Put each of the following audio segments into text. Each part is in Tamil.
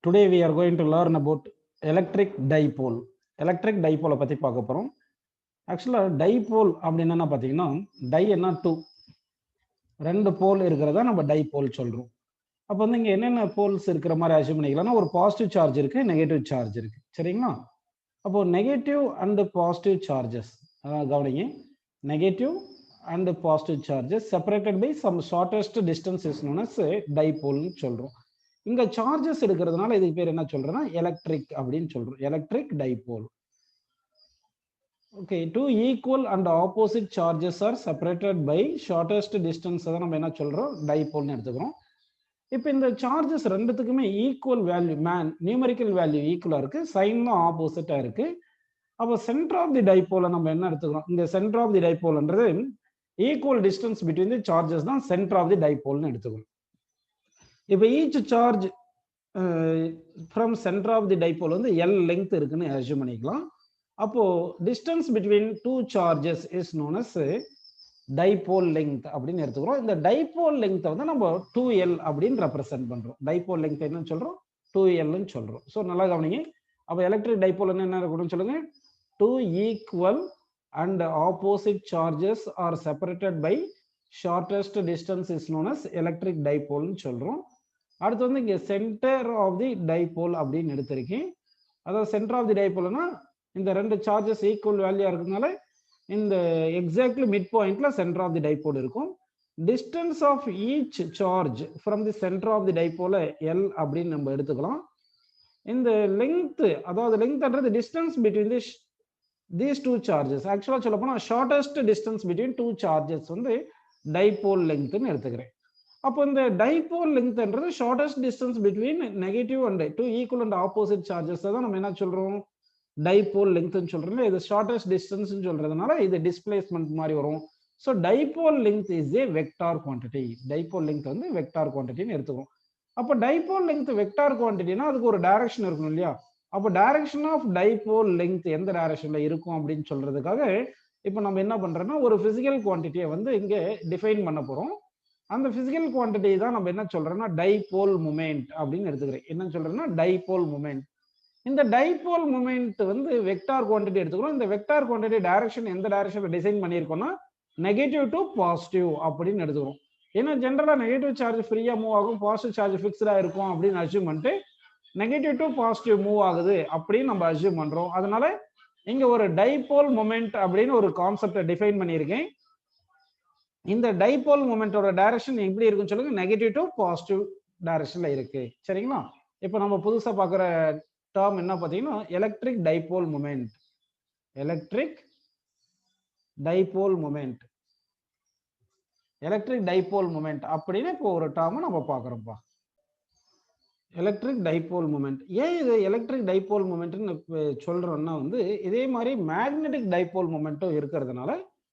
Today we are going to learn about electric dipole. Electric dipole பத்தி பார்க்க போறோம். ஆக்சுவலா டைபோல் அப்படின்னு என்ன பார்த்தீங்கன்னா டை என்ன டூ ரெண்டு போல் இருக்கிறதா நம்ம டைபோல் சொல்றோம். அப்போ வந்து இங்க என்னென்ன போல்ஸ் இருக்கிற மாதிரி அசியூம் பண்ணிக்கலாம்னா ஒரு பாசிட்டிவ் சார்ஜ் இருக்கு, நெகட்டிவ் சார்ஜ் இருக்கு, சரிங்களா? அப்போ நெகட்டிவ் அண்ட் பாசிட்டிவ் சார்ஜஸ் கவனிங்க, negative and positive charges separated by some shortest distance is known as டைபோல்னு சொல்றோம். இங்க சார்ஜஸ் இருக்கிறதுனால இதுக்கு பேர் என்ன சொல்றேன்னா எலக்ட்ரிக் அப்படின்னு சொல்றோம், electric dipole. Okay, two equal and opposite charges are separated by shortest distance தான் நம்ம என்ன சொல்றோம் டைபோல்னு எடுத்துக்கிறோம். இப்போ இந்த சார்ஜஸ் ரெண்டுத்துக்குமே ஈக்குவல் வேல்யூ, நியூமரிக்கல் வேல்யூ ஈக்குவலா இருக்கு, சைன் தான் ஆப்போசிட்டா இருக்கு. அப்போ சென்டர் ஆஃப் தி டைபோலை நம்ம என்ன எடுத்துக்கிறோம், இந்த சென்டர் ஆஃப் தி டைபோல்ன்றது equal distance between the charges தான் சென்டர் ஆஃப் தி டைபோல்னு எடுத்துக்கிறோம். இப்போ each charge from centre of the dipole வந்து எல் லெங்த் இருக்குன்னு அஸ்யூம் பண்ணிக்கலாம். அப்போ distance between two charges is known as dipole length அப்படின்னு எடுத்துக்கிறோம். இந்த டைபோல் லெங்த் வந்து நம்ம 2L அப்படின்னு ரெப்ரசென்ட் பண்றோம். டைபோல் லெங்த் என்னன்னு சொல்றோம், 2Lன்னு சொல்றோம். ஸோ நல்லா கவனிங்க. அப்போ எலக்ட்ரிக் டைபோல் என்ன இருக்கணும்னு சொல்லுங்க, two equal and opposite charges are separated by shortest distance is known as electric டைபோல்னு சொல்றோம். அடுத்து வந்து இங்க சென்டர் ஆஃப் தி டைபோல் அப்படின்னு எடுத்திருக்கேன். அதாவது சென்டர் ஆஃப் தி டைபோல்னா இந்த ரெண்டு சார்ஜஸ் ஈக்குவல் வேல்யூ இருக்கிறதுனால இந்த எக்ஸாக்ட்லி மிட் பாயிண்ட்ல சென்டர் ஆஃப் தி டைபோல் இருக்கும். Distance of each charge from the centre of the டைபோல எல் அப்படின்னு நம்ம எடுத்துக்கலாம். இந்த லெங்த், அதாவது லெங்த்ன்றது distance between these two charges. ஆக்சுவலா சொல்ல போனா shortest distance between two charges வந்து டைபோல் லெங்த்னு எடுத்துக்கிறேன். அப்போ இந்த டைபோல் லெங்த்ன்றது shortest distance between negative and two equal and opposite charges தான் நம்ம என்ன சொல்றோம் டைபோல் லெங்த்னு சொல்றோம். இது ஷார்டஸ்ட் டிஸ்டன்ஸ் சொல்றதுனால இது டிஸ்பிளேஸ்மெண்ட் மாதிரி வரும். So dipole length is a vector quantity. Dipole length வந்து வெக்டார் குவான்டிட்டின்னு எடுத்துக்கிறோம். அப்போ டைபோல் லெங்த் வெக்டார் குவான்டிட்டினா அதுக்கு ஒரு டைரக்ஷன் இருக்கணும் இல்லையா? அப்போ டைரக்ஷன் ஆஃப் டைபோல் லெங்த் எந்த டைரக்ஷன்ல இருக்கும் அப்படின்னு சொல்றதுக்காக இப்போ நம்ம என்ன பண்றோம்னா ஒரு பிசிக்கல் குவான்டிட்டியை வந்து இங்க டிஃபைன் பண்ண போறோம். அந்த பிசிக்கல் குவான்டிட்டி தான் நம்ம என்ன சொல்றோம்னா டைபோல் மூமெண்ட் அப்படின்னு எடுத்துக்கிறேன். என்ன சொல்றேன்னா டைபோல் மூமெண்ட். இந்த டைபோல் மூமெண்ட் வந்து வெக்டார் குவான்டிட்டி எடுத்துக்கிறோம். இந்த வெக்டார் குவான்டிட்டி டைரக்ஷன் எந்த டைரக்ஷன்ல டிசைன் பண்ணியிருக்கோம்னா நெகட்டிவ் டு பாசிட்டிவ் அப்படின்னு எடுத்துக்கிறோம். ஏன்னா ஜென்ரலா நெகட்டிவ் சார்ஜ் ஃப்ரீயா மூவ் ஆகும், பாசிட்டிவ் சார்ஜ் ஃபிக்ஸ்டா இருக்கும் அப்படின்னு அஸ்யூம் பண்ணிட்டு நெகட்டிவ் டு பாசிட்டிவ் மூவ் ஆகுது அப்படின்னு நம்ம அஸ்யூம் பண்றோம். அதனால இங்க ஒரு டைபோல் மூமெண்ட் அப்படின்னு ஒரு கான்செப்டை டிஃபைன் பண்ணியிருக்கேன். இந்த டைபோல் மூமெண்டோட டைரக்ஷன் எப்படி இருக்குன்னு சொல்லுங்க, நெகட்டிவ் டு பாசிட்டிவ் டைரக்ஷன்ல இருக்கு, சரிங்களா? இப்போ நம்ம புதுசா பார்க்குற டேர்ம் என்ன பார்த்தீங்கன்னா electric dipole moment. Electric dipole moment, electric dipole moment அப்படின்னு இப்போ ஒரு டேர்ம் நம்ம பார்க்குறோம்ப்பா. Electric dipole moment. ஏன் இது எலக்ட்ரிக் டைபோல் மூமெண்ட்னு சொல்றோம்னா வந்து இதே மாதிரி மேக்னெட்டிக் டைபோல் மூமெண்ட்டும் இருக்கிறதுனால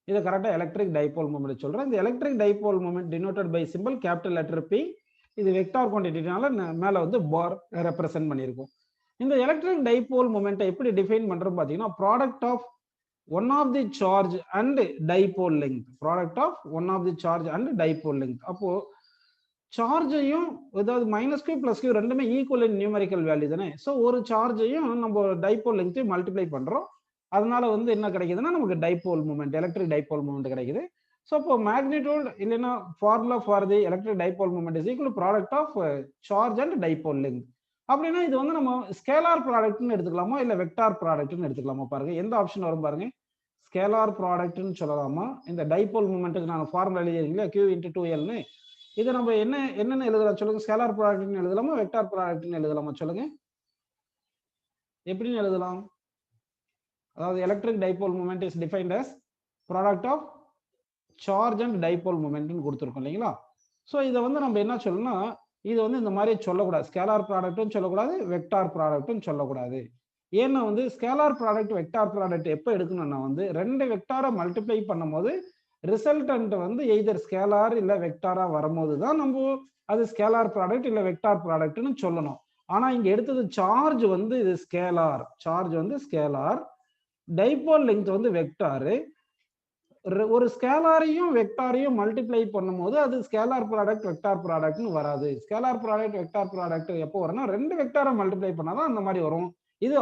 இதை கரெக்டாக எலக்ட்ரிக் டைபோல் மூமெண்ட் சொல்றேன். இந்த electric dipole moment denoted by simple capital letter P. இது வெக்டார் குவான்டிட்டினால மேல வந்து பார் ரெப்ரசென்ட் பண்ணியிருக்கும். இந்த எலக்ட்ரிக் டைபோல் மூமெண்ட்டை எப்படி டிஃபைன் பண்றோம் பார்த்தீங்கன்னா product of one of the charge and dipole length. Product of one of the charge and dipole length. அப்போ சார்ஜையும் அதாவது மைனஸ் கியூ பிளஸ் கியூ ரெண்டுமே ஈக்குவல் இன் நியூமரிக்கல் வேல்யூ தானே. ஸோ ஒரு சார்ஜையும் நம்ம டைபோல் லெங்த்தையும் மல்டிப்ளை பண்றோம். அதனால வந்து என்ன கிடைக்குதுன்னா நமக்கு dipole moment, electric dipole moment கிடைக்குது. ஸோ இப்போ மேக்னிடியூட் இல்லைன்னா formula for the electric dipole moment is equal product of charge and dipole length. அப்படின்னா இது வந்து நம்ம ஸ்கேலார் ப்ராடக்ட்னு எடுத்துக்கலாமா இல்ல வெக்டார் ப்ராடக்ட்னு எடுத்துக்கலாமா? பாருங்க எந்த ஆப்ஷன் வரும் பாருங்க. ஸ்கேலார் ப்ராடக்ட்னு சொல்லலாமா? இந்த டைபோல் மூமெண்ட்டுக்கு நான் ஃபார்முலா எழுதிருக்கீங்களா, Q × 2Lன்னு. இதை நம்ம என்னென்ன எழுதலாம் சொல்லுங்க? ஸ்கேலார் ப்ராடக்ட்னு எழுதலாமா வெக்டார் ப்ராடக்ட்னு எழுதலாமா சொல்லுங்க? எப்படின்னு எழுதலாம்? அதாவது electric dipole moment is defined as product of charge and dipole மூமெண்ட்னு கொடுத்துருக்கோம் இல்லைங்களா? ஸோ இதை வந்து நம்ம என்ன சொல்லணும்னா இது வந்து இந்த மாதிரி சொல்லக்கூடாது. ஸ்கேலார் ப்ராடக்ட்டும் சொல்லக்கூடாது, வெக்டார் ப்ராடக்ட்டும் சொல்லக்கூடாது. ஏன்னா வந்து ஸ்கேலார் ப்ராடக்ட் வெக்டார் ப்ராடக்ட் எப்போ எடுக்கணும்னா வந்து ரெண்டு வெக்டாரை மல்டிப்ளை பண்ணும் போது ரிசல்டன்ட் வந்து எய்தர் ஸ்கேலார் இல்ல வெக்டாரா வரும்போது தான் நம்ம அது ஸ்கேலார் ப்ராடக்ட் இல்ல வெக்டார் ப்ராடக்ட்னு சொல்லணும். ஆனா இங்க எடுத்தது சார்ஜ் வந்து இது ஸ்கேலார், சார்ஜ் வந்து ஸ்கேலார், டைபோல் லெங்த் வந்து வெக்டாரு, ஒரு ஸ்கேலாரையும் வெக்டாரையும் மல்டிப்ளை பண்ணும்போது அது ஸ்கேலார் ப்ராடக்ட் வெக்டார் ப்ராடக்ட்னு வராது. ஸ்கேலார் ப்ராடக்ட் வெக்டார் ப்ராடக்ட் எப்போ வரும்னா 2 வெக்டாரை மல்டிப்ளை பண்ணாதான் அந்த மாதிரி வரும். இது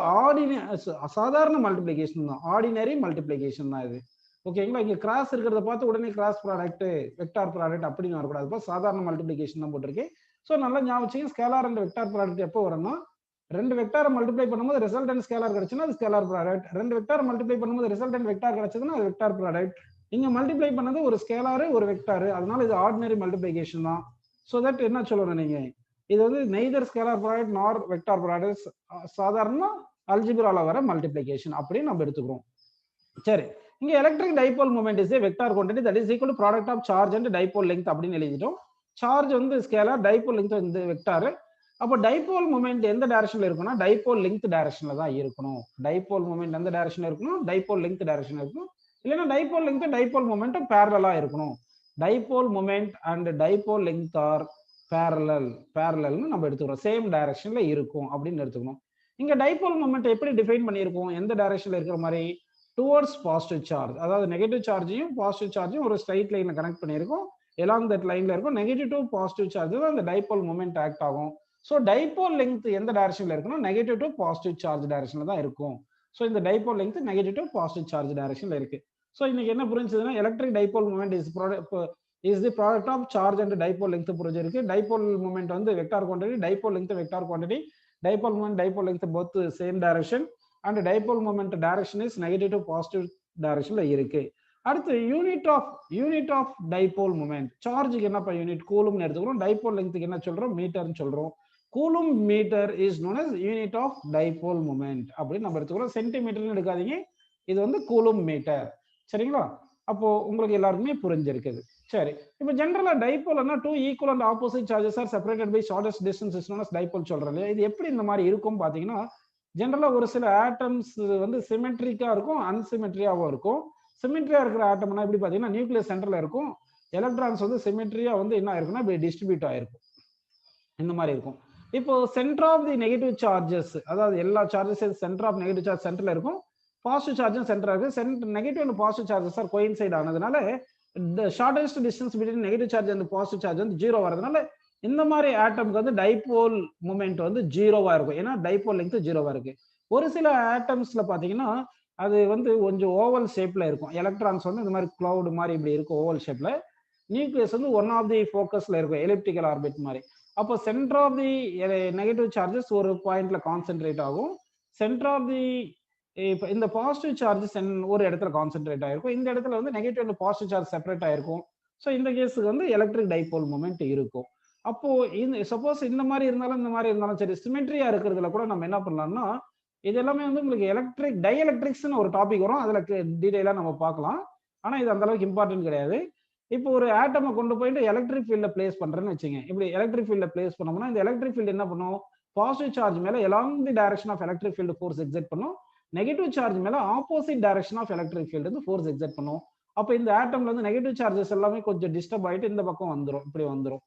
சாதாரண மல்டிப்ளிகேஷன் தான், ஆர்டினரி மல்டிப்ளிகேஷன் தான் இது. ஓகேங்களா? இங்க கிராஸ் இருக்கிறத பார்த்து உடனே கிராஸ் ப்ராடக்ட் வெக்டார் ப்ராடக்ட் அப்படின்னு வரக்கூடாது. இப்போ சாதாரண மல்டிப்ளிகேஷன் தான் போட்டிருக்கேன். ஸோ நல்லா ஞாபகம் வச்சுங்க, ஸ்கேலார் அண்ட் வெக்டார் ப்ராடக்ட் எப்போ வரும்னா 2 வெக்டாரை மல்டிப்ளை பண்ணும்போது ரிசல்டன்ட் ஸ்கேலார் கிடைச்சுன்னா அது ஸ்கேலார் ப்ராடக்ட். 2 வெக்டார் மல்டிப்ளை பண்ணும்போது ரிசல்டன்ட் வெக்டார் கிடைச்சதுன்னா அது வெக்டார் ப்ராடக்ட். இங்க மல்டிப்ளை பண்ணது ஒரு ஸ்கேலாரு ஒரு வெக்டாரு, அதனால இது ஆர்டினரி மல்டிப்ளிகேஷன் தான். ஸோ தட் என்ன சொல்லணும் நீங்க, இது வந்து neither scalar product nor vector product, சாதாரண அல்ஜிப்ரால வர மல்டிப்ளிகேஷன் அப்படின்னு நம்ம எடுத்துக்கிறோம். சரி, இங்க electric dipole moment is a vector quantity that is equal to product of charge and dipole length அப்படின்னு எழுதிட்டோம். சார்ஜ் வந்து ஸ்கேலார், டைபோல் லெங்த் வந்து வெக்டார். அப்போ டைபோல் மூமெண்ட் எந்த டைரக்ஷன்ல இருக்கும்னா டைபோல் லெங்த் டைரக்ஷன்ல தான் இருக்கணும். டைபோல் மூமெண்ட் எந்த டைரக்ஷன்ல இருக்கணும், டைபோல் லெங்த் டைரக்ஷன்ல இருக்கணும். இல்லைன்னா டைபோல் லெங்த் டைபோல் மூமெண்ட் பேரலா இருக்கணும். Dipole moment and dipole length are பேரலல்னு நம்ம எடுத்துக்கிறோம், சேம் டைரக்ஷன்ல இருக்கும் அப்படின்னு எடுத்துக்கணும். இங்க டைபோல் மூமெண்ட் எப்படி டிஃபைன் பண்ணியிருக்கோம், எந்த டைரக்ஷன்ல இருக்கிற மாதிரி, டுவர்ட்ஸ் பாசிட்டிவ் சார்ஜ், அதாவது நெகட்டிவ் சார்ஜையும் பாசிட்டிவ் சார்ஜையும் ஒரு ஸ்ட்ரைட் லைன்ல கனெக்ட் பண்ணியிருக்கோம். எலாங் தட் லைன்ல இருக்கும் நெகட்டிவ் டு பாசிட்டிவ் சார்ஜ் தான் அந்த டைபோல் மூமெண்ட் ஆக்ட் ஆகும். ஸோ டைபோல் லெங்த் எந்த டைரக்ஷன்ல இருக்கணும், நெகட்டிவ் டு பாசிட்டிவ் சார்ஜ் டைரக்ஷன்ல தான் இருக்கும். ஸோ இந்த dipole length negative to positive charge டைரக்ஷன்ல இருக்கு. ஸோ இன்னைக்கு என்ன புரிஞ்சதுன்னா, electric dipole moment is the product of charge and dipole length புரிஞ்சிருக்கு. டைபோல் மூமெண்ட் வந்து vector quantity, dipole length vector quantity, dipole moment dipole length both same direction and dipole moment direction is negative to positive டைரக்ஷன்ல இருக்கு. அடுத்து யூனிட் ஆஃப் டைபோல் மூமெண்ட், சார்ஜுக்கு என்னப்பா யூனிட், கூலும்னு எடுத்துக்கிறோம். டைபோல் லெங்த்துக்கு என்ன சொல்றோம், மீட்டர்னு சொல்றோம். Coulomb metre is known as unit of dipole moment அப்படின்னு நம்ம எடுத்துக்கிறோம். சென்டிமீட்டர்னு எடுக்காதீங்க, இது வந்து கூலும் மீட்டர். சரிங்களா? அப்போ உங்களுக்கு எல்லாருக்குமே புரிஞ்சிருக்குது. சரி, இப்போ ஜெனரலா டைபோல்னா two equal and opposite charges are separated by shortest distance is known as dipole சொல்றோம். இது எப்படி இந்த மாதிரி இருக்கும் பாத்தீங்கன்னா, ஜெனரலா ஒரு சில ஆட்டம்ஸ் வந்து சிமெட்ரிக்கா இருக்கும், அன்சிமெட்ரியாவும் இருக்கும். சிமெட்ரியா இருக்கிற ஆட்டம்னா எப்படி பாத்தீங்கன்னா, நியூக்ளியஸ் சென்டர்ல இருக்கும். எலக்ட்ரான்ஸ் வந்து சிமெட்ரியா வந்து என்ன இருக்குன்னா இப்படி டிஸ்ட்ரிபியூட் ஆயிருக்கும், இந்த மாதிரி இருக்கும். இப்போ centre of the negative charges, அதாவது எல்லா charges centre of negative charge சென்டர்ல இருக்கும், பாசிட்டிவ் சார்ஜும் சென்டர் இருக்கு. Negative and positive charges are coincide ஆனதுனால shortest distance between negative charge and positive charge வந்து ஜீரோ வரதுனால இந்த மாதிரி ஆட்டம்க்கு வந்து டைபோல் மூமெண்ட் வந்து ஜீரோவா இருக்கும், ஏன்னா டைபோல் லெங்த் ஜீரோவா இருக்கு. ஒரு சில ஆட்டம்ஸ்ல பாத்தீங்கன்னா அது வந்து கொஞ்சம் ஓவல் ஷேப்ல இருக்கும். எலக்ட்ரான்ஸ் வந்து இந்த மாதிரி கிளவுட் மாதிரி இப்படி இருக்கும் ஓவல் ஷேப்ல. நியூக்ளியஸ் வந்து ஒன் ஆஃப் தி ஃபோக்கஸ்ல இருக்கும், எலிப்டிக்கல் ஆர்பிட் மாதிரி. அப்போ centre of the negative charges ஒரு பாயிண்ட்ல கான்சென்ட்ரேட் ஆகும். சென்டர் ஆஃப் தி இந்த பாசிட்டிவ் சார்ஜஸ் ஒரு இடத்துல கான்சென்ட்ரேட் ஆயிருக்கும். இந்த இடத்துல வந்து negative and positive charge separate ஆயிருக்கும். ஸோ இந்த கேஸுக்கு வந்து எலக்ட்ரிக் டைபோல் மூமெண்ட் இருக்கும். அப்போ சப்போஸ் இந்த மாதிரி இருந்தாலும் சரி, சிமெட்ரியா இருக்கிறதுல கூட நம்ம என்ன பண்ணலாம்னா, இது எல்லாமே வந்து உங்களுக்கு டைஎலக்ட்ரிக்ஸ்னு ஒரு டாபிக் வரும், அதுல டீடைலா நம்ம பார்க்கலாம். ஆனா இது அந்த அளவுக்கு இம்பார்ட்டன்ட் கிடையாது. இப்போ ஒரு ஆட்டமை கொண்டு போயிட்டு எலக்ட்ரிக் ஃபீல்ட்ல பிளேஸ் பண்றேன்னு வச்சுங்க. இப்படி எலக்ட்ரிக் ஃபீல்ட்ல பிளேஸ் பண்ணோம்னா இந்த எலக்ட்ரிக் ஃபீல்டு என்ன பண்ணும், பாசிட்டிவ் சார்ஜ் மேல along the direction of electric field force exert பண்ணும், நெகட்டிவ் சார்ஜ் மேல opposite direction of electric field வந்து ஃபோர்ஸ் எக்ஸர்ட் பண்ணும். அப்போ இந்த ஆட்டம்ல வந்து நெகட்டிவ் சார்ஜஸ் எல்லாமே கொஞ்சம் டிஸ்டர்ப் ஆயிட்டு இந்த பக்கம் வந்துடும், இப்படி வந்துடும்.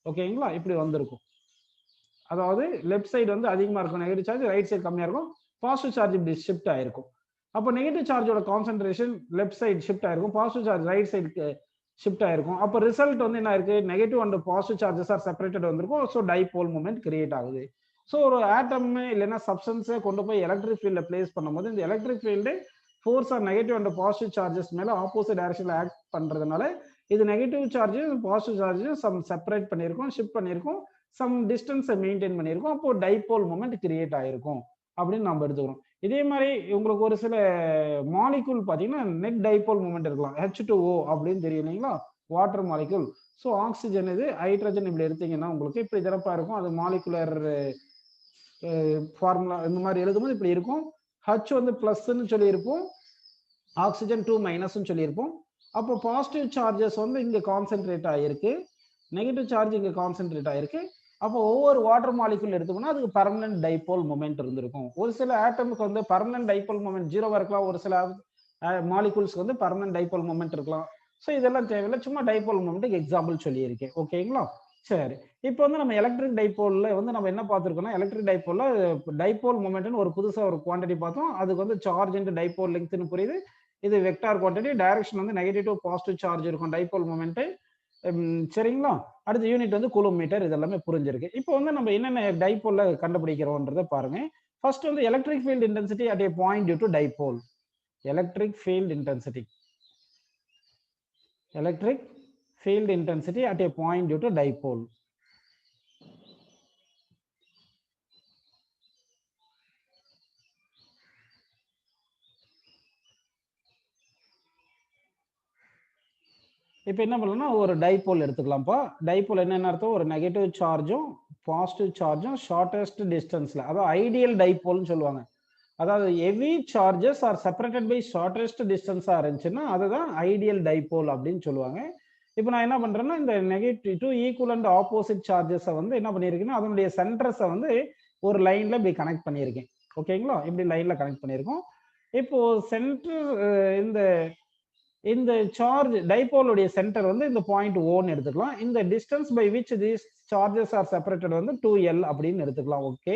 ஓகேங்களா? இப்படி வந்திருக்கும். அதாவது லெஃப்ட் சைடு வந்து அதிகமா இருக்கும் நெகட்டிவ் சார்ஜ், ரைட் சைடு கம்மியா இருக்கும், பாசிட்டிவ் சார்ஜ் இப்படி ஷிஃப்ட் ஆயிருக்கும். அப்போ நெகட்டிவ் சார்ஜோட கான்சென்ட்ரேஷன் லெஃப்ட் சைடு ஷிஃப்ட் ஆயிருக்கும், positive charge right side shift ஆயிருக்கும். அப்போ ரிசல்ட் வந்து என்ன இருக்கு, negative and positive charges are separated வந்திருக்கும். ஸோ டைபோல் மூமெண்ட் கிரியேட் ஆகுது. ஸோ ஒரு ஆட்டம் இல்லைன்னா சப்ஸ்டன்ஸை கொண்டு போய் எலக்ட்ரிக் ஃபீல்ட்ல பிளேஸ் பண்ணும்போது இந்த electric field force are negative and positive charges மேல ஆப்போசிட் டைரக்ஷன்ல ஆக்ட் பண்றதுனால இது நெகட்டிவ் சார்ஜும் பாசிட்டிவ் சார்ஜும் சம் செப்பரேட் பண்ணியிருக்கும், ஷிஃப்ட் பண்ணியிருக்கும், சம் டிஸ்டன்ஸை மெயின்டைன் பண்ணியிருக்கும். அப்போ டைபோல் மூமெண்ட் கிரியேட் ஆயிருக்கும் அப்படின்னு நம்ம எடுத்துக்கிறோம். இதே மாதிரி உங்களுக்கு ஒரு சில மாலிகுல் பார்த்தீங்கன்னா நெட் டைபோல் மூமெண்ட் இருக்கலாம், H2O அப்படின்னு தெரியும் இல்லைங்களா, வாட்டர் மாலிகுல். ஸோ ஆக்சிஜன் இது, ஹைட்ரஜன் இப்படி எடுத்தீங்கன்னா உங்களுக்கு இப்படி திறப்பா இருக்கும். அது மாலிகுலர் ஃபார்முலா இந்த மாதிரி எழுதும்போது இப்படி இருக்கும். H வந்து பிளஸ்ன்னு சொல்லியிருப்போம், ஆக்சிஜன் 2 மைனஸ்ன்னு சொல்லியிருப்போம். அப்போ பாசிட்டிவ் சார்ஜஸ் வந்து இங்க கான்சென்ட்ரேட் ஆயிருக்கு, நெகட்டிவ் சார்ஜ் இங்க கான்சென்ட்ரேட் ஆயிருக்கு. அப்போ ஒவ்வொரு வாட்டர் மாலிகுல் எடுத்தோம்னா அதுக்கு பர்மனன்ட் டைபோல் மூமெண்ட் இருந்திருக்கும். ஒரு சில ஆட்டமுக்கு வந்து பர்மனன்ட் டைபோல் மூமெண்ட் ஜீரோவா இருக்கலாம், ஒரு சில மாலிகுல்ஸ்க்கு வந்து பர்மனன்ட் டைபோல் மூமெண்ட் இருக்கலாம். ஸோ இதெல்லாம் தேவையில்லை, சும்மா டைபோல் மூமெண்ட்டுக்கு எக்ஸாம்பிள் சொல்லியிருக்கேன். ஓகேங்களா? சரி, இப்போ வந்து நம்ம எலக்ட்ரிக் டைபோல்ல வந்து நம்ம என்ன பார்த்துருக்கோம்னா, எலக்ட்ரிக் டைபோல்ல டைபோல் மூமெண்ட்னு ஒரு புதுசா ஒரு குவான்டிட்டி பார்த்தோம். அதுக்கு வந்து சார்ஜ் இன்டு டைபோல் லெங்க்த்னு புரியுது. இது வெக்டார் குவாண்டிட்டி, டைரக்ஷன் வந்து நெகட்டிவ் டு பாசிட்டிவ் சார்ஜ் இருக்கும் டைபோல் மொமெண்ட். சரிங்களா? அடுத்த யூனிட் வந்து கூலும் மீட்டர். இது எல்லாமே புரிஞ்சிருக்கு. இப்போ வந்து நம்ம என்னென்ன டைபோல்ல கண்டுபிடிக்கிறோம்ன்றத பாருங்க. ஃபர்ஸ்ட் வந்து electric field intensity at a point due to dipole. Electric field intensity. Electric field intensity at a point due to dipole. இப்போ என்ன பண்ணலாம்னா ஒரு டைபோல் எடுத்துக்கலாம்ப்பா. டைபோல் என்ன அர்த்தம்? ஒரு நெகட்டிவ் சார்ஜும் பாசிட்டிவ் சார்ஜும் ஷார்டஸ்ட் டிஸ்டன்ஸ்ல, அதாவது ஐடியல் டைபோல்னு சொல்லுவாங்க. அதாவது heavy charges are separated by shortest டிஸ்டன்ஸா இருந்துச்சுன்னா அதுதான் ஐடியல் டைபோல் அப்படின்னு சொல்லுவாங்க. இப்போ நான் என்ன பண்றேன்னா இந்த நெகட்டிவ் டூ ஈக்குவலண்ட் ஆப்போசிட் சார்ஜஸை வந்து என்ன பண்ணியிருக்கேன்னா அதனுடைய சென்டர்ஸை வந்து ஒரு லைன்ல இப்படி கனெக்ட் பண்ணியிருக்கேன். ஓகேங்களா? இப்படி லைன்ல கனெக்ட் பண்ணியிருக்கோம். இப்போ சென்டர் இந்த இந்த சார்ஜ் டைபோலுடைய சென்டர் வந்து இந்த பாயிண்ட் ஓன்னு எடுத்துக்கலாம். இந்த distance by which these charges are separated வந்து 2L அப்படின்னு எடுத்துக்கலாம். ஓகே.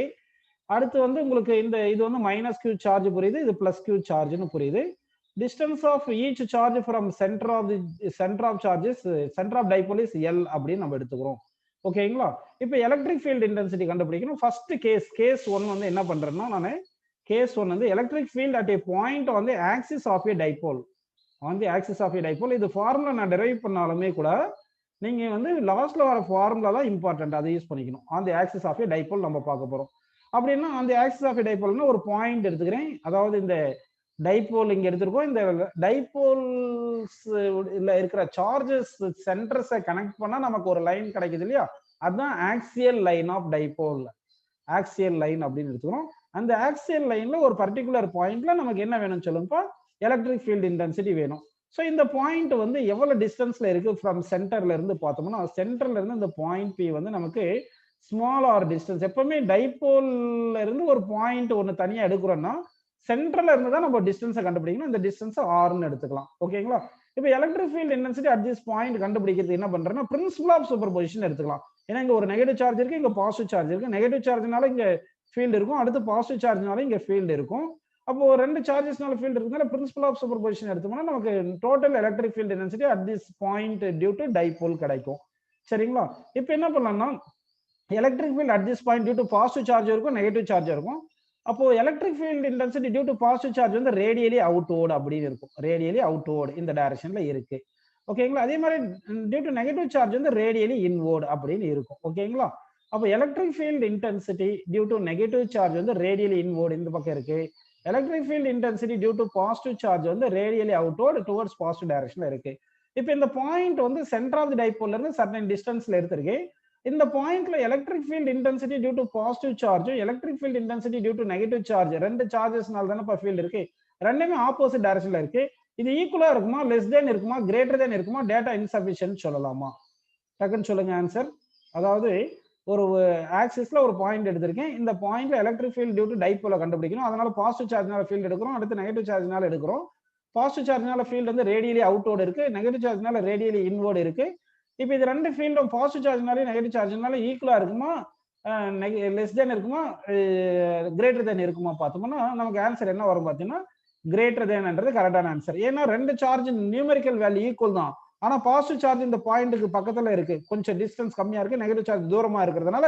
அடுத்து வந்து உங்களுக்கு இந்த இது வந்து மைனஸ் கியூ சார்ஜ் புரியுது, இது பிளஸ் கியூ சார்ஜ்னு புரியுது. Distance of each charge from centre of charges centre of dipole is L அப்படின்னு நம்ம எடுத்துக்கிறோம். ஓகேங்களா? இப்போ எலக்ட்ரிக் ஃபீல்ட் இன்டென்சிட்டி கண்டுபிடிக்கணும். ஃபர்ஸ்ட் கேஸ் 1 வந்து என்ன பண்றேன்னா நான் கேஸ் 1 வந்து electric field at a point on the axis of a dipole. On the axis of a dipole. இது ஃபார்முலா நான் டெரைவ் பண்ணாலுமே கூட நீங்க வந்து லாஸ்ட்ல வர ஃபார்முலா தான் இம்பார்ட்டன்ட், அதை யூஸ் பண்ணிக்கணும். On the axis of a dipole நம்ம பார்க்க போறோம். அப்படின்னா அந்த ஆக்சிஸ் ஆஃப் டைபோல்னா ஒரு பாயிண்ட் எடுத்துக்கிறேன். அதாவது இந்த டைபோல் இங்க எடுத்துருக்கோம். இந்த டைபோல்ஸ்ல இருக்கிற சார்ஜஸ் சென்டர்ஸை கனெக்ட் பண்ணா நமக்கு ஒரு லைன் கிடைக்குது இல்லையா? அதுதான் axial line of dipole. Axial line அப்படின்னு எடுத்துக்கிறோம். அந்த ஆக்சியல் லைன்ல ஒரு பர்டிகுலர் பாயிண்ட்ல நமக்கு என்ன வேணும்னு சொல்லுங்கப்பா? எலக்ட்ரிக் ஃபீல்ட் இன்டென்சிட்டி வேணும். ஸோ இந்த பாயிண்ட் வந்து எவ்வளவு டிஸ்டன்ஸ்ல இருக்கு ஃப்ரம் சென்டர்ல இருந்து பார்த்தோம்னா சென்டர்ல இருந்து இந்த பாயிண்ட் பி வந்து நமக்கு ஸ்மால் ஆர் டிஸ்டன்ஸ். எப்பவுமே டைபோல்ல இருந்து ஒரு பாயிண்ட் ஒன்று தனியா எடுக்கிறோம்னா சென்டர்ல இருந்து தான் நம்ம டிஸ்டன்ஸை கண்டுபிடிக்கணும். இந்த டிஸ்டன்ஸ் ஆர்னு எடுத்துக்கலாம். ஓகேங்களா? இப்போ electric field intensity at this point கண்டுபிடிக்கிறது என்ன பண்றேன்னா பிரின்சிபல் ஆஃப் சூப்பர் பொசிஷன் எடுத்துக்கலாம். ஏன்னா இங்க ஒரு நெகட்டிவ் சார்ஜ் இருக்கு, இங்க பாசிட்டிவ் சார்ஜ் இருக்கு. நெகட்டிவ் சார்ஜ்னால இங்க ஃபீல்டு இருக்கும், அடுத்து பாசிட்டிவ் சார்ஜ்னால இங்க ஃபீல்டு இருக்கும். அப்போ ரெண்டு சார்ஜஸ்னால ஃபீல்டு இருக்குனால பிரின்சிபல் ஆஃப் சூப்பர் பொசிஷன் எடுத்தோம்னா நமக்கு total electric field intensity at this point due to dipole கிடைக்கும். சரிங்களா? இப்போ என்ன பண்ணலாம்னா electric field at this point due to positive charge இருக்கும், நெகட்டிவ் சார்ஜ் இருக்கும். அப்போ electric field intensity due to positive charge வந்து ரேடியலி அவுட்வர்ட் அப்படின்னு இருக்கும். ரேடியலி அவுட்வர்ட் இந்த டைரக்ஷன்ல இருக்கு. ஓகேங்களா? அதே மாதிரி டியூ டு நெகட்டிவ் சார்ஜ் வந்து ரேடியலி இன்வர்ட் அப்படின்னு இருக்கும். ஓகேங்களா? அப்போ electric field intensity due to negative charge வந்து ரேடியலி இன்வர்ட் இந்த பக்கம் இருக்கு. Electric field intensity due to positive charge வந்து ரேடியலி அவுட்வர்ட் டுவர்ட்ஸ் பாசிட்டிவ் டைரக்ஷன்ல இருக்கு. இப்போ இந்த பாயிண்ட் வந்து சென்டர் ஆஃப் தி டைபோல்ல இருந்து சர்டன் டிஸ்டன்ஸ்ல எடுத்திருக்கு. இந்த பாயிண்ட்ல electric field intensity due to positive charge, electric field intensity due to negative charge, ரெண்டு சார்ஜஸ்னால தானே ஃபீல்ட் இருக்கு, ரெண்டுமே ஆப்போசிட் டைரக்ஷன்ல இருக்கு. இது ஈக்குவலா இருக்குமா, லெஸ் தென் இருக்குமா, கிரேட்டர் தென் இருக்குமா, டேட்டா இன்சஃபிஷியன்ட் சொல்லலாமா? டக்குன்னு சொல்லுங்க ஆன்சர். அதாவது ஒரு ஆக்சிஸ்ல ஒரு பாயிண்ட் எடுத்திருக்கேன். இந்த பாயிண்ட்ல எலக்ட்ரிக் ஃபீல்ட் டியூ டு டைபோல கண்டுபிடிக்கணும். அதனால பாசிட்டிவ் சார்ஜ்னால ஃபீல்ட் எடுக்கிறோம், அடுத்து நெகட்டிவ் சார்ஜ்னால எடுக்கிறோம். பாசிட்டிவ் சார்ஜ்னால ஃபீல்ட் வந்து ரேடியலி அவுட்வர்ட் இருக்கு, நெகட்டிவ் சார்ஜ்னால ரேடியலி இன்வர்ட் இருக்கு. இப்போ இது ரெண்டு ஃபீல்டும் பாசிட்டிவ் சார்ஜ்னாலே நெகட்டிவ் சார்ஜ்னால ஈக்குவலா இருக்குமா, லெஸ் தென் இருக்குமா, கிரேட்டர் தென் இருக்குமா பார்த்தோம்னா நமக்கு ஆன்சர் என்ன வரும் பார்த்தீங்கன்னா கிரேட்டர் தென்ன்றது கரெக்டான ஆன்சர். ஏன்னா ரெண்டு சார்ஜ் நியூமெரிக்கல் வேல்யூ ஈக்குவல் தான். ஆனா பாசிட்டிவ் சார்ஜ் இந்த பாயிண்ட்டுக்கு பக்கத்துல இருக்கு, கொஞ்சம் டிஸ்டன்ஸ் கம்மியா இருக்கு, நெகட்டிவ் சார்ஜ் தூரமா இருக்கிறதுனால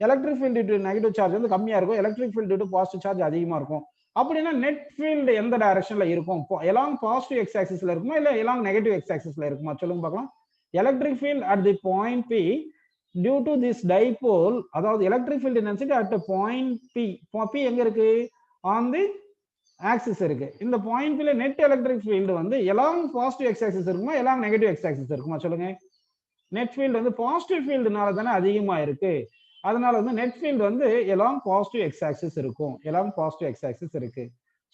electric field due to negative charge வந்து கம்மியா இருக்கும், electric field due to positive charge அதிகமா இருக்கும். அப்படின்னா நெட் ஃபீல்டு எந்த டைரக்ஷன்ல இருக்கும்? எலாங் பாசிட்டிவ் எக்ஸ் ஆக்சிஸ்ல இருக்குமா இல்ல எலாங் நெகட்டிவ் எக்ஸ் ஆக்சிஸ்ல இருக்குமா சொல்லுங்க பார்க்கலாம். Electric field at the point P due to this dipole, அதாவது electric field intensity at point P, P எங்க இருக்கு? ஆன் தி ஆக்சிஸ் இருக்கு. இந்த பாயிண்ட் பில நெட் எலக்ட்ரிக் ஃபீல்டு வந்து எலாங் பாசிட்டிவ் எக்ஸ் ஆக்சிஸ் இருக்குமா எலாங் நெகட்டிவ் எக்ஸ் ஆக்சிஸ் இருக்குமா சொல்லுங்க. நெட் ஃபீல்டு வந்து பாசிட்டிவ் ஃபீல்டுனால தானே அதிகமா இருக்கு, அதனால வந்து நெட் ஃபீல்டு வந்து எலாங் பாசிட்டிவ் எக்ஸ் ஆக்சிஸ் இருக்கும், எலாங் பாசிட்டிவ் எக்ஸ் ஆக்சிஸ் இருக்கு.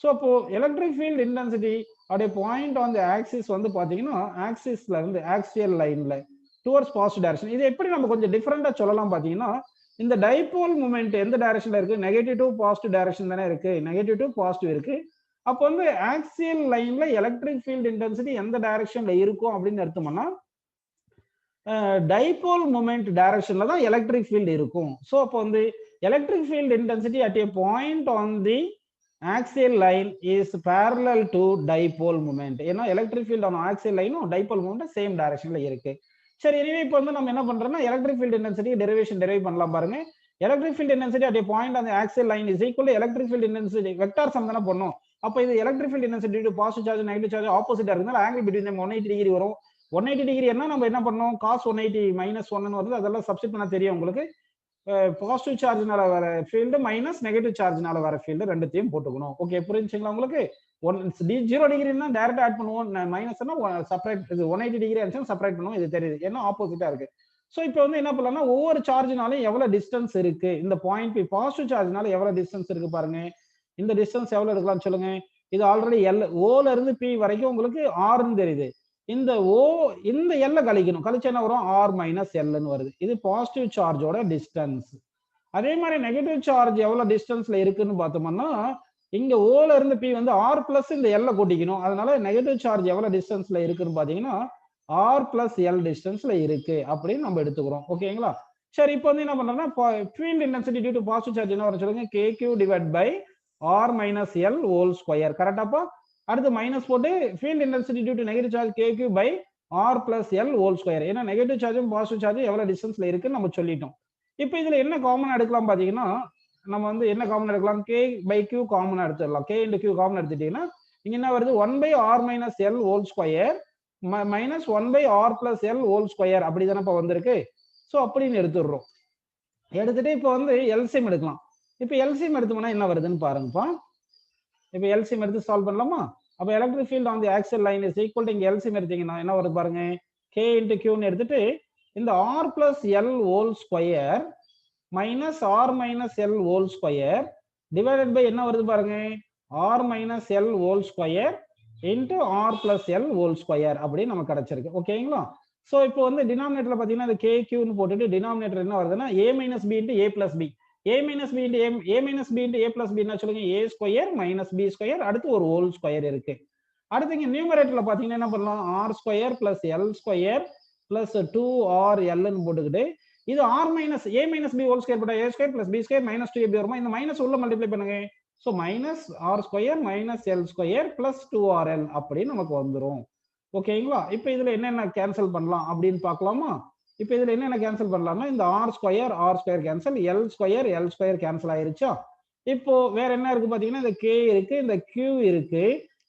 ஸோ அப்போ எலக்ட்ரிக் ஃபீல்ட் இன்டென்சிட்டி அப்படியே பாயிண்ட் ஆன் தி ஆக்சிஸ் வந்து பாத்தீங்கன்னா ஆக்சிஸ்ல இருந்து ஆக்சியல் லைன்ல டுவர்ட்ஸ் பாசிட்டிவ் டைரக்ஷன். இது எப்படி நம்ம கொஞ்சம் டிஃபரெண்டா சொல்லலாம் பாத்தீங்கன்னா, இந்த டைபோல் மூமெண்ட் எந்த டைரக்ஷன்ல இருக்கு? நெகட்டிவ் டு பாசிட்டிவ் டைரக்ஷன் தானே இருக்கு, நெகட்டிவ் டு பாசிட்டிவ் இருக்கு. அப்போ வந்து ஆக்சியல் லைன்ல எலக்ட்ரிக் ஃபீல்ட் இன்டென்சிட்டி எந்த டைரக்ஷன்ல இருக்கும் அப்படின்னு எடுத்தோம்னா டைபோல் மூமெண்ட் டைரக்ஷன்ல தான் எலக்ட்ரிக் ஃபீல்ட் இருக்கும். ஸோ அப்போ வந்து electric field intensity at a point on the axial line is parallel to dipole moment. ஏன்னா எலக்ட்ரிக் ஃபீல்ட் ஆன ஆக்சியல் லைனும் டைபோல் மூமெண்ட் சேம் டைரக்ஷன்ல இருக்கு. சரி, எனவே இப்போ வந்து நம்ம என்ன பண்றோம்னா electric field intensity derivation derive பண்ணலாம் பாருங்க. Electric field intensity at a point on the axial line is equal to electric field intensity vector some தான பண்ணும். அப்ப இது electric field intensity to positive charge negative charge ஆப்போசிட்டா இருக்குனால ஆங்கிள் பிட்வீன் them 180 டிகிரி வரும். 180 டிகிரி என்ன நம்ம என்ன பண்ணோம் cos 180 -1 ன்னு வருது. அதெல்லாம் சப்ஸ்டிட் பண்ண தெரியும் உங்களுக்கு. பாசிட்டிவ் சார்ஜ்னால வர ஃபீல்டு மைனஸ் நெகட்டிவ் சார்ஜ்னால வர ஃபீல்டு ரெண்டுத்தையும் போட்டுக்கணும். ஓகே, புரிஞ்சுங்களா உங்களுக்கு? 0 டிகிரினா டைரக்ட் ஆட் பண்ணுவோம், மைனஸ்னா செப்பரேட், இது 180 டிகிரி ஆச்சுன்னா செப்பரேட் பண்ணுவோம். இது தெரியுது ஏன்னா ஆப்போசிட்டா இருக்கு. ஸோ இப்போ வந்து என்ன பண்ணலாம்னா ஒவ்வொரு சார்ஜ்னாலும் எவ்வளவு டிஸ்டன்ஸ் இருக்கு, இந்த பாயிண்ட் பி பாசிட்டிவ் சார்ஜ்னால எவ்வளவு டிஸ்டன்ஸ் இருக்கு பாருங்க. இந்த டிஸ்டன்ஸ் எவ்வளவு எடுக்கலாம் சொல்லுங்க. இது ஆல்ரெடி எல், ஓல இருந்து பி வரைக்கும் உங்களுக்கு ஆர்ன்னு தெரியுது. இந்த ஓ இந்த எல்ல கழிக்கணும், கழிச்சு என்ன வரும், ஆர் மைனஸ் எல்னு வருது. இது பாசிட்டிவ் சார்ஜோட டிஸ்டன்ஸ். அதே மாதிரி நெகட்டிவ் சார்ஜ் எவ்வளவு டிஸ்டன்ஸ்ல இருக்குன்னு பார்த்தோம்னா இங்க ஓல இருந்து பி வந்து ஆர் பிளஸ் இந்த எல்ல கூட்டிக்கணும். அதனால நெகட்டிவ் சார்ஜ் எவ்வளவு டிஸ்டன்ஸ்ல இருக்குன்னு பாத்தீங்கன்னா ஆர் பிளஸ் எல் டிஸ்டன்ஸ்ல இருக்கு அப்படின்னு நம்ம எடுத்துக்கிறோம். ஓகேங்களா? சரி, இப்போ வந்து என்ன பண்றோம்னா field intensity due to positive charge என்ன வரும் சொல்லுங்க, KQ divide by R minus L whole square. கரெக்டாப்பா? அடுத்து மைனஸ் போட்டு field intensity due to negative charge KQ by R plus L whole square. ஏன்னா நெகட்டிவ் சார்ஜும் பாசிட்டிவ் சார்ஜும் எவ்வளவு டிஸ்டன்ஸ்ல இருக்குன்னு நம்ம சொல்லிட்டோம். இப்போ இதுல என்ன காமன் எடுக்கலாம் பாத்தீங்கன்னா நம்ம வந்து என்ன காமன் எடுக்கலாம், K பை Q காமன் எடுத்துடலாம். K இன்டு Q காமன் எடுத்துட்டீங்கன்னா இங்க என்ன வருது, 1 by R minus L whole square minus 1 by R plus L whole square அப்படிதானே இப்போ வந்திருக்கு. ஸோ அப்படின்னு எடுத்துடுறோம். எடுத்துட்டு இப்போ வந்து எல்சிஎம் எடுக்கலாம். இப்போ எல்சிஎம் எடுத்தோம்னா என்ன வருதுன்னு பாருங்கப்பா. இப்போ எல்சிஎம் எடுத்து சால்வ் பண்ணலாமா? அப்போ electric field on the axial line is equal to இங்க எல்சிஎம் எடுத்தீங்கன்னா என்ன வருது பாருங்க, K இன்டு Qன்னு எடுத்துட்டு இந்த R plus L whole square minus R minus L whole square divided by என்ன வருது பாருங்க, R minus L whole square into R plus L whole square அப்படின்னு நமக்கு கிடைச்சிருக்கு. ஓகேங்களா? ஸோ இப்போ வந்து டினாமினேட்டர்ல பார்த்தீங்கன்னா இந்த KQன்னு போட்டுட்டு டினாமினேட்டர் என்ன வருதுன்னா A minus B into A plus B, A minus B into A minus B into A plus B என்ன சொல்லுங்க, A square minus B square, அடுத்து ஒரு ஹோல் ஸ்கொயர் இருக்கு. அடுத்து இங்க நியூமரேட்டர்ல பார்த்தீங்கன்னா என்ன பண்ணலாம், R square plus L square plus 2RLன்னு போட்டுக்கிட்டு இது R minus A minus B whole square போட்டா A square plus B square minus 2 எப்படி வருமா, இந்த மைனஸ் உள்ள மல்டிப்ளை பண்ணுங்க. So minus R square minus L square plus 2RL அப்படின்னு நமக்கு வந்துடும். ஓகேங்களா? இப்போ இதுல என்னென்ன கேன்சல் பண்ணலாம் அப்படின்னு பார்க்கலாமா? இப்போ இதுல என்னென்ன கேன்சல் பண்ணலாம்னா இந்த R square cancel, L square cancel ஆயிருச்சா. இப்போ வேற என்ன இருக்கு பாத்தீங்கன்னா இந்த K இருக்கு, இந்த Q இருக்கு,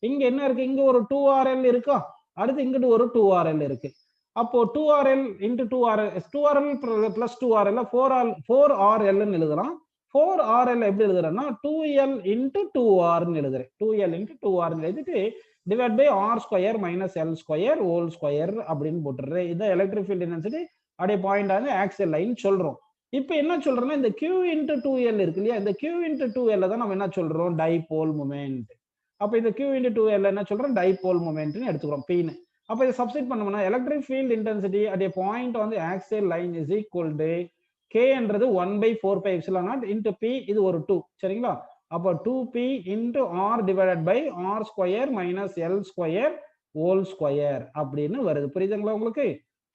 இங்க என்ன இருக்கு, இங்க ஒரு 2RL இருக்கா, அடுத்து இங்கிட்டு ஒரு 2RL இருக்கு. அப்போ 2RL into 2RL plus 2RL 4RLன்னு எழுதலாம். 4RL எப்படி எழுதுறேன்னா 2L இன்டு 2Rன்னு எழுதுறேன். 2L இன்டு 2Rன்னு எழுதிட்டு divide by R square minus L square whole square அப்படின்னு போட்டுடுறேன். இதான் எலக்ட்ரிக் ஃபீல்ட் இன்டென்சிட்டி அப்படியே பாயிண்ட் ஆகுது ஆக்சியல் லைன் சொல்றோம். இப்போ என்ன சொல்றோம்னா இந்த Q இன்டு 2L இருக்கு இல்லையா, இந்த Q இன்டு 2L தான் நம்ம என்ன சொல்றோம், டைபோல் மொமெண்ட். அப்போ இந்த Q இன்டு 2L என்ன சொல்றோம், டைபோல் மொமெண்ட்னு எடுத்துக்கிறோம் Pன்னு. அப்போ இதை சப்ஸ்டிட் பண்ணோம்னா electric field intensity at a point on the axial line is equal to K என்றது 1/4πε0 இன்டு P, இது ஒரு 2 சரிங்களா. அப்போ 2P into R divided by R square minus L square whole square அப்படின்னு வருது. புரியுதுங்களா உங்களுக்கு?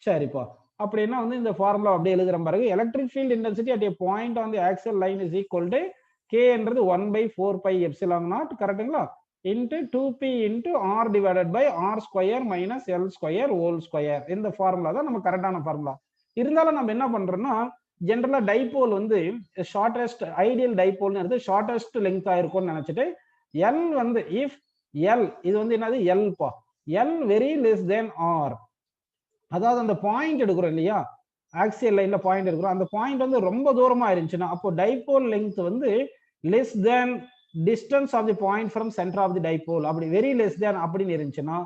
சரிப்பா, அப்படின்னா வந்து இந்த ஃபார்முலா அப்படியே எழுதுற பாருங்க. Electric field intensity at a point on the axial line is equal to K என்றது 1/4πε0 கரெக்டுங்களா, into 2P into R divided by R square minus L square whole square. இந்த ஃபார்முலா தான் நம்ம கரெக்டான ஃபார்முலா. இருந்தாலும் நம்ம என்ன பண்றோம்னா ஜெனரலா டைபோல் வந்து ஷார்டஸ்ட் ஐடியல் டைபோல்னு எடுத்து ஷார்டஸ்ட் லெங்தா இருக்கும்னு நினைச்சிட்டு L வந்து இஃப் L இது வந்து என்னது L பா, L வெரி லெஸ் தென் R, அதாவது அந்த பாயிண்ட் எடுக்கிறோம் இல்லையா, ஆக்சியல் லைன்ல பாயிண்ட் எடுக்கிறோம், அந்த பாயிண்ட் வந்து ரொம்ப தூரமா இருந்துச்சுன்னா அப்போ டைபோல் லெங்த் வந்து less than distance of the point from center of the dipole அப்படி வெரி லெஸ் தேன் அப்படின்னு இருந்துச்சுன்னா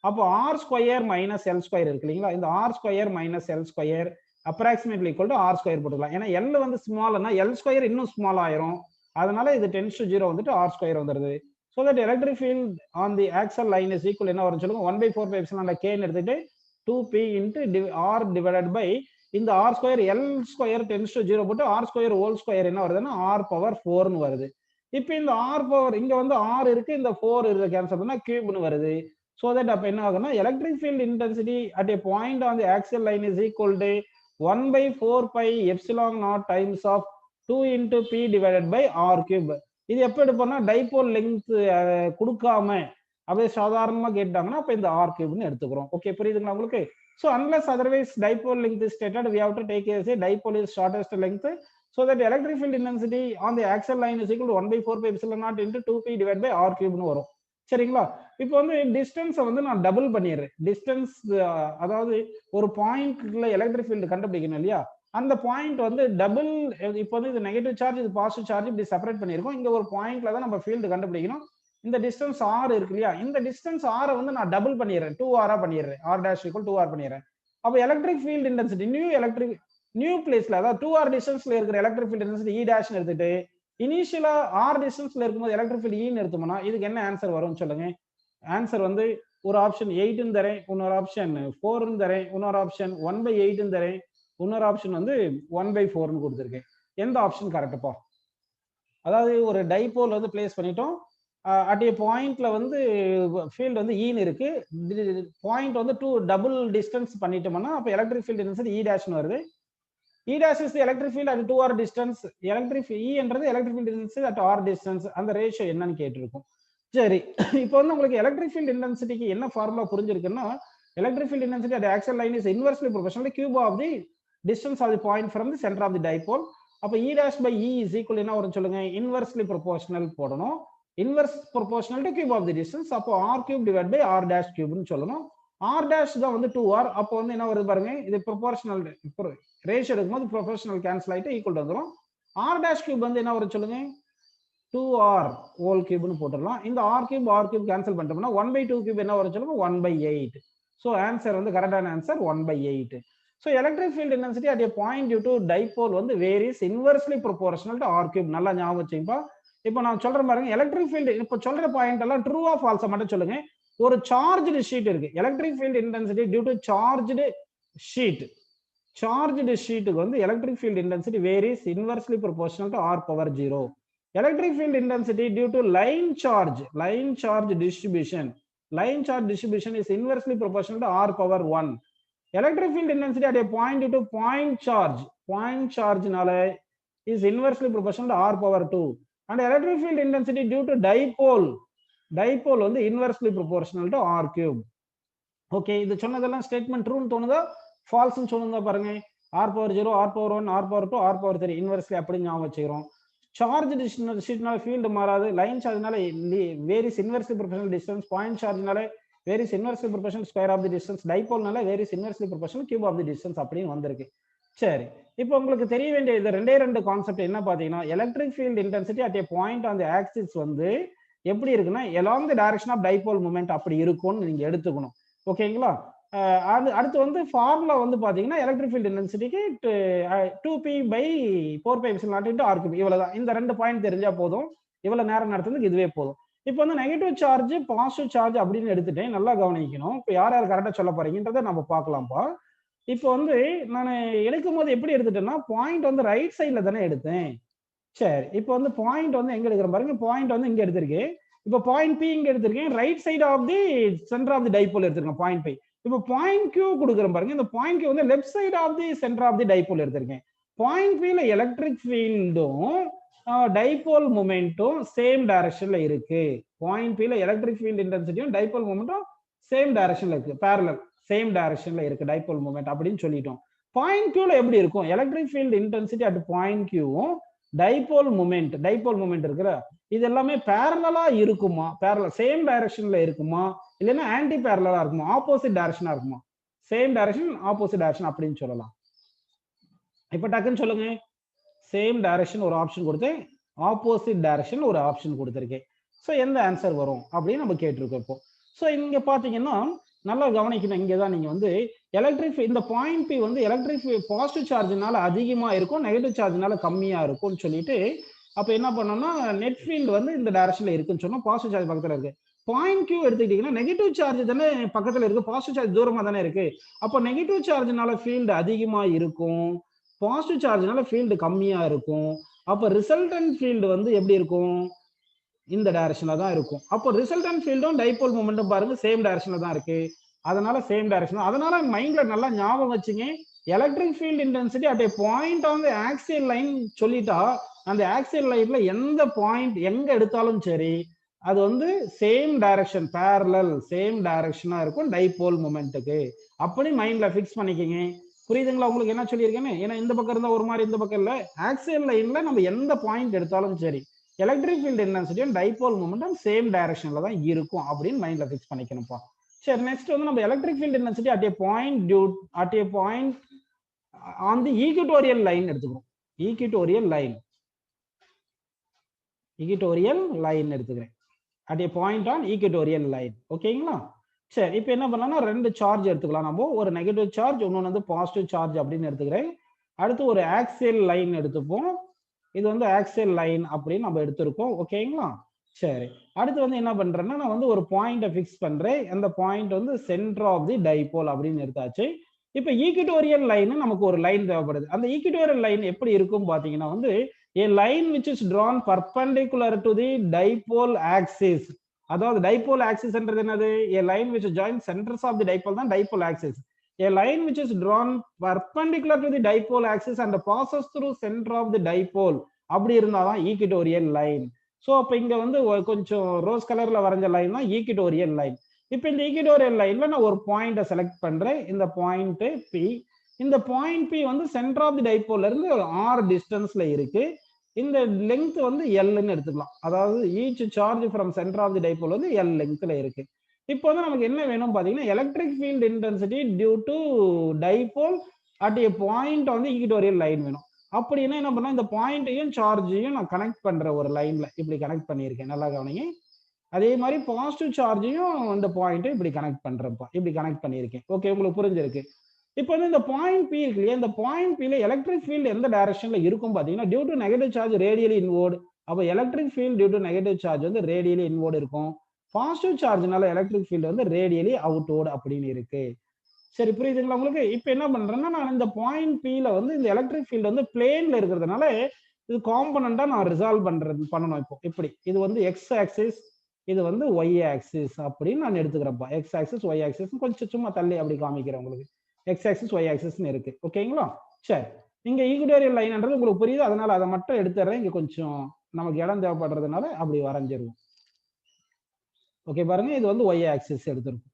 அப்போ R square minus L square இருக்கு இல்லைங்களா, இந்த R square minus L square approximately equal to R square போட்டுக்கலாம். ஏன்னா எல் வந்து ஸ்மால்னா எல் ஸ்கொயர் இன்னும் ஸ்மால் ஆயிரும், அதனால இது டென்ஸ் டு 0 வந்துட்டு ஆர் ஸ்கொயர் வந்துருது. So that electric field on the axial line is equal என்ன வரும் சொல்லுங்க, 1/4πε Kன்னு எடுத்துட்டு 2P into R divided by இந்த R square L square tense to 0 போட்டு ஆர் ஸ்கொயர் ஹோல் ஸ்கொயர் என்ன வருதுன்னா ஆர் பவர் 4ன்னு வருது. இப்போ இந்த ஆர் பவர் இங்க வந்து ஆர் இருக்கு, இந்த 4 இருக்கு, கேன்சல் பண்ணா கியூப்னு வருது. சோ தட் அப்ப என்ன ஆகும்னா electric field intensity at a point on the axial line is equal to 1/4πε0 times of 2 into P divided by R cube. இது எப்போ எடுப்போம்னா டைபோல் லெங்த் கொடுக்காம அப்படியே சாதாரணமா கேட்டாங்கன்னா அப்ப இந்த ஆர் கியூப்னு எடுத்துக்கிறோம். ஓகே, புரியுதுங்களா உங்களுக்கு? So unless otherwise dipole length is stated, we have to take as a dipole is shortest length, so that electric field intensity on the axial line is equal to 1/4 pi epsilon naught into 2p divided by r cube னு வரும். சரிங்களா? இப்போ வந்து டிஸ்டன்ஸை வந்து நான் டபுள் பண்ணிடுறேன். டிஸ்டன்ஸ் அதாவது ஒரு பாயிண்ட்ல எலக்ட்ரிக் ஃபீல்டு கண்டுபிடிக்கணும் இல்லையா? அந்த பாயிண்ட் வந்து டபுள். இப்போ வந்து இது நெகட்டிவ் சார்ஜ், இது பாசிட்டிவ் சார்ஜ், இப்படி செப்பரேட் பண்ணியிருக்கோம். இங்க ஒரு பாயிண்ட்ல தான் நம்ம ஃபீல்டு கண்டுபிடிக்கணும். இந்த டிஸ்டன்ஸ் ஆர் இருக்கு இல்லையா? இந்த டிஸ்டன்ஸ் ஆரை வந்து நான் டபுள் பண்ணிடுறேன், 2r பண்ணிடுறேன். ஆர் டேஷ் ஈக்குவல் 2r பண்ணிடுறேன். அப்போ எலக்ட்ரிக் ஃபீல்டு இன்டென்சிட்டி நியூ பிளேஸ்ல, அதாவது 2r டிஸ்டன்ஸ்ல இருக்கிற எலக்ட்ரிக் ஃபீல்டு இன்டென்சிட்டி இ டேஷ் எடுத்துட்டு இனிஷியலா ஆர் டிஸ்டன்ஸ்ல இருக்கும்போது எலக்ட்ரிக் ஃபீல்டு ஈன்னு எடுத்தோம்னா இதுக்கு என்ன ஆன்சர் வரும்னு சொல்லுங்க. ஆன்சர் வந்து ஒரு ஆப்ஷன் 8ன்னு தரேன், இன்னொரு ஆப்ஷன் 4ன்னு தரேன், இன்னொரு ஆப்ஷன் 1/8ன்னு தரேன், இன்னொரு ஆப்ஷன் வந்து 1/4ன்னு கொடுத்துருக்கேன். எந்த ஆப்ஷன் கரெக்டுப்பா? அதாவது ஒரு டைபோல் வந்து பிளேஸ் பண்ணிட்டோம். அட் ஏ பாயிண்ட்ல வந்து ஃபீல்டு வந்து ஈன்னு இருக்கு. பாயிண்ட் வந்து டபுள் டிஸ்டன்ஸ் பண்ணிட்டோம்னா அப்போ எலக்ட்ரிக் ஃபீல்டு இன்டென்சிட்டி இ டேஷ்னு வருது. E dash is the electric field at 2r distance. Electric E என்றது electric field intensity at r distance. அந்த ரேஷியோ என்னன்னு கேட்டிருக்கும். சரி, இப்போ வந்து உங்களுக்கு எலக்ட்ரிக் ஃபீல்ட் இன்டென்சிட்டிக்கு என்ன ஃபார்முலா புரிஞ்சிருக்குன்னா, electric field intensity at axial line is inversely proportional cube of the distance of the point from the centre of the dipole. அப்போ E dash by E is equal என்ன வரும் சொல்லுங்க? இன்வெர்ஸ்லி ப்ரொபோர்ஷனல் போடணும். Inverse proportional to cube of the distance. அப்போ R cube divide by R dash கியூப்னு சொல்லணும். ஆர் டேஷ் தான் வந்து 2r. அப்போ வந்து என்ன வருது பாருங்க, இது ப்ரொபோர்ஷனல் ரேஷியோ எடுக்கும்போது ப்ரொபோர்ஷனல் கேன்சல் ஆகிட்டு ஈக்குவல் வந்துடும். ஆர் டேஷ் கியூப் வந்து என்ன வரும் சொல்லுங்க? 2r ஹோல் கியூப்னு போட்டுடலாம். இந்த ஆர் கியூப் கேன்சல் பண்ணிட்டோம்னா 1/2 கியூப் என்ன வரும் சொல்லுங்க? 1/8. ஸோ ஆன்சர் வந்து கரெக்டான answer 1/8. So electric field intensity at a point due to dipole வந்து varies inversely proportional to R cube. நல்லா ஞாபகம் வச்சுப்பா. இப்போ நான் சொல்ற பாருங்க, எலக்ட்ரிக் ஃபீல்டு இப்போ சொல்ற பாயிண்ட் எல்லாம் ட்ரூவா ஃபால்ஸா மட்டும் சொல்லுங்க. ஒரு சார்ஜ்டு ஷீட் இருக்கு. Electric field intensity due to charged sheet. Charged ஷீட்டுக்கு வந்து electric field intensity varies inversely proportional to R power 0. Electric field intensity due to line charge distribution is inversely proportional to r power 1. Electric field intensity at a point due to point charge nala is inversely proportional to r power 2. And electric field intensity due to dipole வந்து inversely proportional to r cube. Okay, இது சொன்னதெல்லாம் ஸ்டேட்மெண்ட் ட்ரூன்னு தோணுதா ஃபால்ஸ்னு சொல்லுங்க பாருங்க. r power 0, r power 1, r power 2, r power 3 inversely அப்படி ஞாபகம் வச்சுக்கிறோம். சார்ஜ் ஷீட்னால ஃபீல்டு மாறாது. லைன் சார்ஜ்னால varies inversely proportional distance. Point சார்ஜ்னால varies inversely proportional square of the distance. டைபோல்னால varies inversely proportional cube of the distance அப்படின்னு வந்திருக்கு. சரி, இப்போ உங்களுக்கு தெரிய வேண்டிய இது ரெண்டு கான்செப்ட் என்ன பார்த்தீங்கன்னா, electric field intensity at a point on the axis வந்து எப்படி இருக்குன்னா along the direction of dipole moment அப்படி இருக்கும்னு நீங்க எடுத்துக்கணும். ஓகேங்களா? அடுத்து வந்து ஃபார்முலா வந்து பாத்தீங்கன்னா எலக்ட்ரிக் ஃபீல்ட் இன்டென்சிட்டிக்கு 2p/4 pi epsilon naught into r cube. இவ்வளவுதான். இந்த 2 பாயிண்ட் தெரிஞ்சா போதும். இவ்வளவு நேரம் நடத்துறதுக்கு இதுவே போதும். இப்போ வந்து நெகட்டிவ் சார்ஜ் பாசிட்டிவ் சார்ஜ் அப்படின்னு எடுத்துட்டேன். நல்லா கவனிக்கணும். இப்போ யார் கரெக்டா சொல்ல போறீங்கன்றதை நம்ம பார்க்கலாம்ப்பா. இப்போ வந்து நான் எடுக்கும் போது எப்படி எடுத்துட்டேன்னா பாயிண்ட் வந்து ரைட் சைட்ல தானே எடுத்தேன். சரி, இப்போ வந்து பாயிண்ட் வந்து எங்க எடுக்கிறேன் பாருங்க. பாயிண்ட் வந்து இங்க எடுத்திருக்கேன். இப்போ பாயிண்ட் பி இங்க எடுத்திருக்கேன். Right side of the centre of the dipole எடுத்திருக்கேன் பாயிண்ட் பி. இப்போ பாயிண்ட் கியூ கொடுக்குறேன் பாருங்க. இந்த பாயிண்ட் கியூ வந்து left side of the centre of the dipole எடுத்திருக்கேன். பாயிண்ட் பில எலக்ட்ரிக் ஃபீல்டும் டைபோல் மொமெண்ட்டும் சேம் டைரக்ஷன்ல இருக்கு. பாயிண்ட் பில எலக்ட்ரிக் ஃபீல்ட் இன்டென்சிட்டியும் டைபோல் மொமெண்ட்டும் சேம் டைரக்ஷன்ல இருக்கு. பேரலல் சேம் டைரக்ஷன்ல இருக்கு டைபோல் மொமெண்ட் அப்படின்னு சொல்லிட்டோம். பாயிண்ட் கியூல எப்படி இருக்கும்? Electric field intensity at point கியூவும் டைபோல் மொமெண்ட் இருக்கிற இது எல்லாமே பேரலலா இருக்குமா? பேரலல் சேம் டைரக்ஷன்ல இருக்குமா? இல்லைன்னா ஆன்டி பேரலா இருக்குமா? ஆப்போசிட் டைரக்ஷனா இருக்குமா? சேம் டைரக்ஷன் ஆப்போசிட் டைரக்ஷன் அப்படின்னு சொல்லலாம். இப்ப டக்குன்னு சொல்லுங்க. சேம் டைரக்ஷன் ஒரு ஆப்ஷன் கொடுத்தேன், ஆப்போசிட் டைரக்ஷன் ஒரு ஆப்ஷன் கொடுத்திருக்கேன். ஸோ எந்த ஆன்சர் வரும் அப்படின்னு நம்ம கேட்டிருக்கோம். இப்போ ஸோ இங்க பாத்தீங்கன்னா நல்லா கவனிக்கணும். இங்கதான் நீங்க வந்து எலக்ட்ரிக் இந்த பாயிண்ட் பி வந்து எலக்ட்ரிக் பாசிட்டிவ் சார்ஜ்னால அதிகமா இருக்கும், நெகட்டிவ் சார்ஜ்னால கம்மியா இருக்கும்னு சொல்லிட்டு அப்ப என்ன பண்ணோம்னா நெட் ஃபீல்டு வந்து இந்த டைரக்ஷன்ல இருக்குன்னு சொன்னோம். பாசிட்டிவ் சார்ஜ் பக்கத்துல இருக்கு. பாயிண்ட் கியூ எடுத்துக்கிட்டீங்கன்னா நெகட்டிவ் சார்ஜ் தானே பக்கத்துல இருக்கு, பாசிட்டிவ் சார்ஜ் தூரமா தானே இருக்கு. அப்போ நெகட்டிவ் சார்ஜ்னால ஃபீல்டு அதிகமா இருக்கும், பாசிட்டிவ் சார்ஜ்னால ஃபீல்டு கம்மியா இருக்கும். அப்ப ரிசல்டன்ட் ஃபீல்டு வந்து எப்படி இருக்கும்? இந்த டைரக்ஷன்ல தான் இருக்கும். அப்போ ரிசல்டன்ட் ஃபீல்டும் டைபோல் மொமெண்ட்டும் பாருங்க சேம் டைரக்ஷன்ல தான் இருக்கு. அதனால சேம் டைரக்ஷன். அதனால மைண்ட்ல நல்லா ஞாபகம் வச்சுங்க. Electric field intensity at a point on the axial line சொல்லிட்டா அந்த ஆக்சியல் லைன்ல எந்த பாயிண்ட் எங்க எடுத்தாலும் சரி அது வந்து சேம் டைரக்ஷன் பேரலல் சேம் டைரக்ஷனா இருக்கும் டைபோல் மொமெண்ட்டுக்கு. அப்படி மைண்ட்ல ஃபிக்ஸ் பண்ணிக்கங்க. புரியுதுங்களா உங்களுக்கு என்ன சொல்லியிருக்கேன்னு? ஏன்னா இந்த பக்கம் இருந்தா ஒரு மாதிரி இந்த பக்கம் இல்ல. ஆக்சியல் லைன்ல நம்ம எந்த பாயிண்ட் எடுத்தாலும் சரி எலக்ட்ரிக் ஃபீல்ட் இன்டென்சிட்டியும் டைபோல் மொமெண்ட்டும் சேம் டைரக்ஷன்ல தான் இருக்கும் அப்படின்னு மைண்ட்ல ஃபிக்ஸ் பண்ணிக்கணும்ப்பா. சரி, நெக்ஸ்ட் வந்து நம்ம electric field intensity at a point on the equatorial line எடுத்துக்கிறோம். ஈக்வட்டோரியல் லைன் எடுத்துக்கிறேன். At a point on equatorial line. ஓகேங்களா? சரி, இப்போ என்ன பண்ணலாம்னா ரெண்டு சார்ஜ் எடுத்துக்கலாம். நம்ம ஒரு நெகட்டிவ் சார்ஜ், இன்னொன்று வந்து பாசிட்டிவ் சார்ஜ் அப்படின்னு எடுத்துக்கிறேன். அடுத்து ஒரு ஆக்சியல் லைன் எடுத்துப்போம். இது வந்து ஆக்சியல் லைன் அப்படின்னு நம்ம எடுத்திருக்கோம். ஓகேங்களா? சரி, அடுத்து வந்து என்ன பண்றேன்னா நான் வந்து ஒரு பாயிண்ட்டை ஃபிக்ஸ் பண்றேன். அந்த பாயிண்ட் வந்து சென்டர் ஆஃப் தி டைபோல் அப்படின்னு எடுத்தாச்சு. இப்போ ஈக்வட்டோரியல் லைன் நமக்கு ஒரு லைன் தேவைப்படுது. அந்த ஈக்வட்டோரியல் லைன் எப்படி இருக்கும் பாத்தீங்கன்னா வந்து a line which is drawn perpendicular to the dipole axis. அதாவது டைபோல் ஆக்சிஸ் என்றது என்னது? a line which joins centers of the dipole தான் dipole axis. a line which is drawn perpendicular to the dipole axis and passes through center of the dipole அப்படி இருந்தாதான் ஈக்வட்டோரியல் லைன். ஸோ அப்போ இங்க வந்து கொஞ்சம் ரோஸ் கலர்ல வரைஞ்ச லைன் தான் ஈக்வட்டோரியல் லைன். இப்போ இந்த ஈக்வட்டோரியல் லைன்ல நான் ஒரு பாயிண்ட்டை செலக்ட் பண்றேன். இந்த பாயிண்ட் பி. இந்த பாயிண்ட் பி வந்து சென்டர் ஆஃப் தி டைபோல்ல இருந்து ஒரு ஆர் டிஸ்டன்ஸ்ல இருக்கு. இந்த லெங்த் வந்து எல்னு எடுத்துக்கலாம். அதாவது each charge from centre of the dipole வந்து எல் லெங்த்ல இருக்கு. இப்போ வந்து நமக்கு என்ன வேணும் பாத்தீங்கன்னா electric field intensity due to dipole at a point வந்து ஈக்வட்டோரியல் லைன் வேணும். அப்படின்னா என்ன பண்ணா இந்த பாயிண்ட்டையும் சார்ஜையும் நான் கனெக்ட் பண்ற ஒரு லைன்ல இப்படி கனெக்ட் பண்ணியிருக்கேன். நல்லா கவனிங்க. அதே மாதிரி பாசிட்டிவ் சார்ஜையும் இந்த பாயிண்ட்டை இப்படி கனெக்ட் பண்றப்பா. இப்படி கனெக்ட் பண்ணியிருக்கேன். ஓகே, உங்களுக்கு புரிஞ்சிருக்கு? இப்போ வந்து இந்த பாயிண்ட் பி இருக்கு இல்லையா, இந்த பாயிண்ட் பில எலக்ட்ரிக் ஃபீல்டு எந்த டைரக்ஷன்ல இருக்கும் பாத்தீங்கன்னா due to negative charge radially inward. அப்போ electric field due to negative charge வந்து ரேடியலி இன்வோர்டு இருக்கும். பாசிட்டிவ் சார்ஜ்னால எலக்ட்ரிக் ஃபீல்டு வந்து ரேடியலி அவுட்வோர்டு அப்படின்னு இருக்கு. சரி, புரியுதுங்களா உங்களுக்கு? இப்போ என்ன பண்றேன்னா நான் இந்த பாயிண்ட் பில வந்து இந்த எலக்ட்ரிக் ஃபீல்டு வந்து பிளேன்ல இருக்கிறதுனால இது காம்பனண்டா நான் ரிசால்வ் பண்ணணும். இப்போ இப்படி இது வந்து எக்ஸ் ஆக்சிஸ், இது வந்து ஒய் ஆக்சிஸ் அப்படின்னு நான் எடுத்துக்கிறேன்ப்பா. எக்ஸ் ஆக்சிஸ் ஒய் ஆக்சிஸ் கொஞ்சம் சும்மா தள்ளி அப்படி காமிக்கிறேன் உங்களுக்கு. எக்ஸ் ஆக்சிஸ் ஒய் ஆக்சிஸ்னு இருக்கு. ஓகேங்களா? சரி, இங்க ஈக்வட்டோரியல் லைன்ன்றது உங்களுக்கு புரியுது. அதனால அதை மட்டும் எடுத்துறேன். இங்க கொஞ்சம் நமக்கு இடம் தேவைப்படுறதுனால அப்படி வரைஞ்சிருவோம். ஓகே, பாருங்க, இது வந்து ஒய் ஆக்சிஸ் எடுத்திருக்கும்.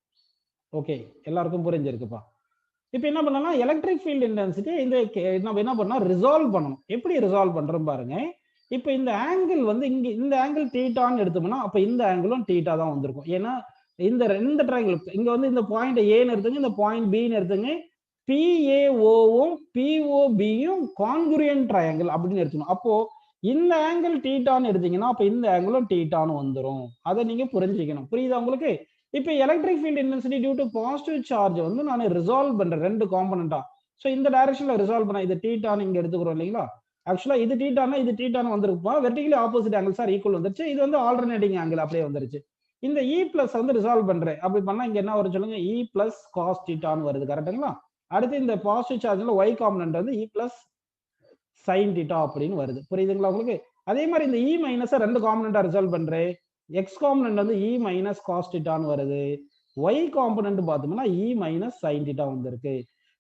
ஓகே, எல்லாருக்கும் புரிஞ்சிருக்குப்பா. இப்போ என்ன பண்ணலாம், எலக்ட்ரிக் ஃபீல்ட் இன்டென்சிட்டி இந்த நம்ம என்ன பண்ணா ரிசால்வ் பண்ணணும். எப்படி ரிசால்வ் பண்றோம் பாருங்க. இப்போ இந்த ஆங்கிள் வந்து இங்க இந்த ஆங்கிள் தீட்டான்னு எடுத்தோம்னா அப்ப இந்த ஆங்கிளும் தீட்டா தான் வந்திருக்கும். ஏன்னா இந்த ரெண்டு ட்ரையாங்கிள் இங்க வந்து இந்த பாயிண்ட் ஏன்னு எடுத்துங்க, இந்த பாயிண்ட் பின்னு எடுத்துங்க. பிஏஓவும் பிஓபியும் கான்குரியன்ட் ட்ரையாங்கிள் அப்படின்னு எடுத்துக்கணும். அப்போ இந்த ஆங்கிள் தீட்டான்னு எடுத்தீங்கன்னா அப்ப இந்த ஆங்கிளும் தீட்டான்னு வந்துடும். அதை நீங்க புரிஞ்சுக்கணும். புரியுதா உங்களுக்கு? இப்போ electric field intensity due to positive charge வந்து நான் ரிசால்வ் பண்றேன் ரெண்டு காம்பனண்டா. ஸோ இந்த டைரக்ஷன்ல ரிசால்வ் பண்ண இது தீட்டான்னு இங்க எடுத்துக்கிறோம் இல்லைங்களா? ஆக்சுவலா இது தீட்டானா இது தீட்டான்னு வந்திருப்பா. Vertically opposite angles are equal வந்துருச்சு. இது வந்து ஆல்டர்னேட்டிங் ஆங்கிள் அப்படியே வந்துருச்சு. இந்த இ பிளஸ் வந்து ரிசால்வ் பண்றேன். அப்படி பண்ணா இங்க என்ன வரும் சொல்லுங்க? இ பிளஸ் காஸ் தீட்டான்னு வருது. கரெக்டுங்களா? அடுத்து இந்த பாசிட்டிவ் சார்ஜ்ல ஒய் காம்பனன்ட் வந்து இ பிளஸ் சைன் தீட்டா அப்படின்னு வருது. புரியுதுங்களா உங்களுக்கு? அதே மாதிரி இந்த இ மைனஸ் ரெண்டு காம்பனண்டா ரிசால்வ் பண்றேன். எக்ஸ் காம்பனன்ட் வந்து இ மைனஸ் காஸ் தீட்டான்னு வருது. ஒய் காம்பனன்ட் பார்த்தோம்னா இ மைனஸ் சைன் தீட்டா வந்திருக்கு.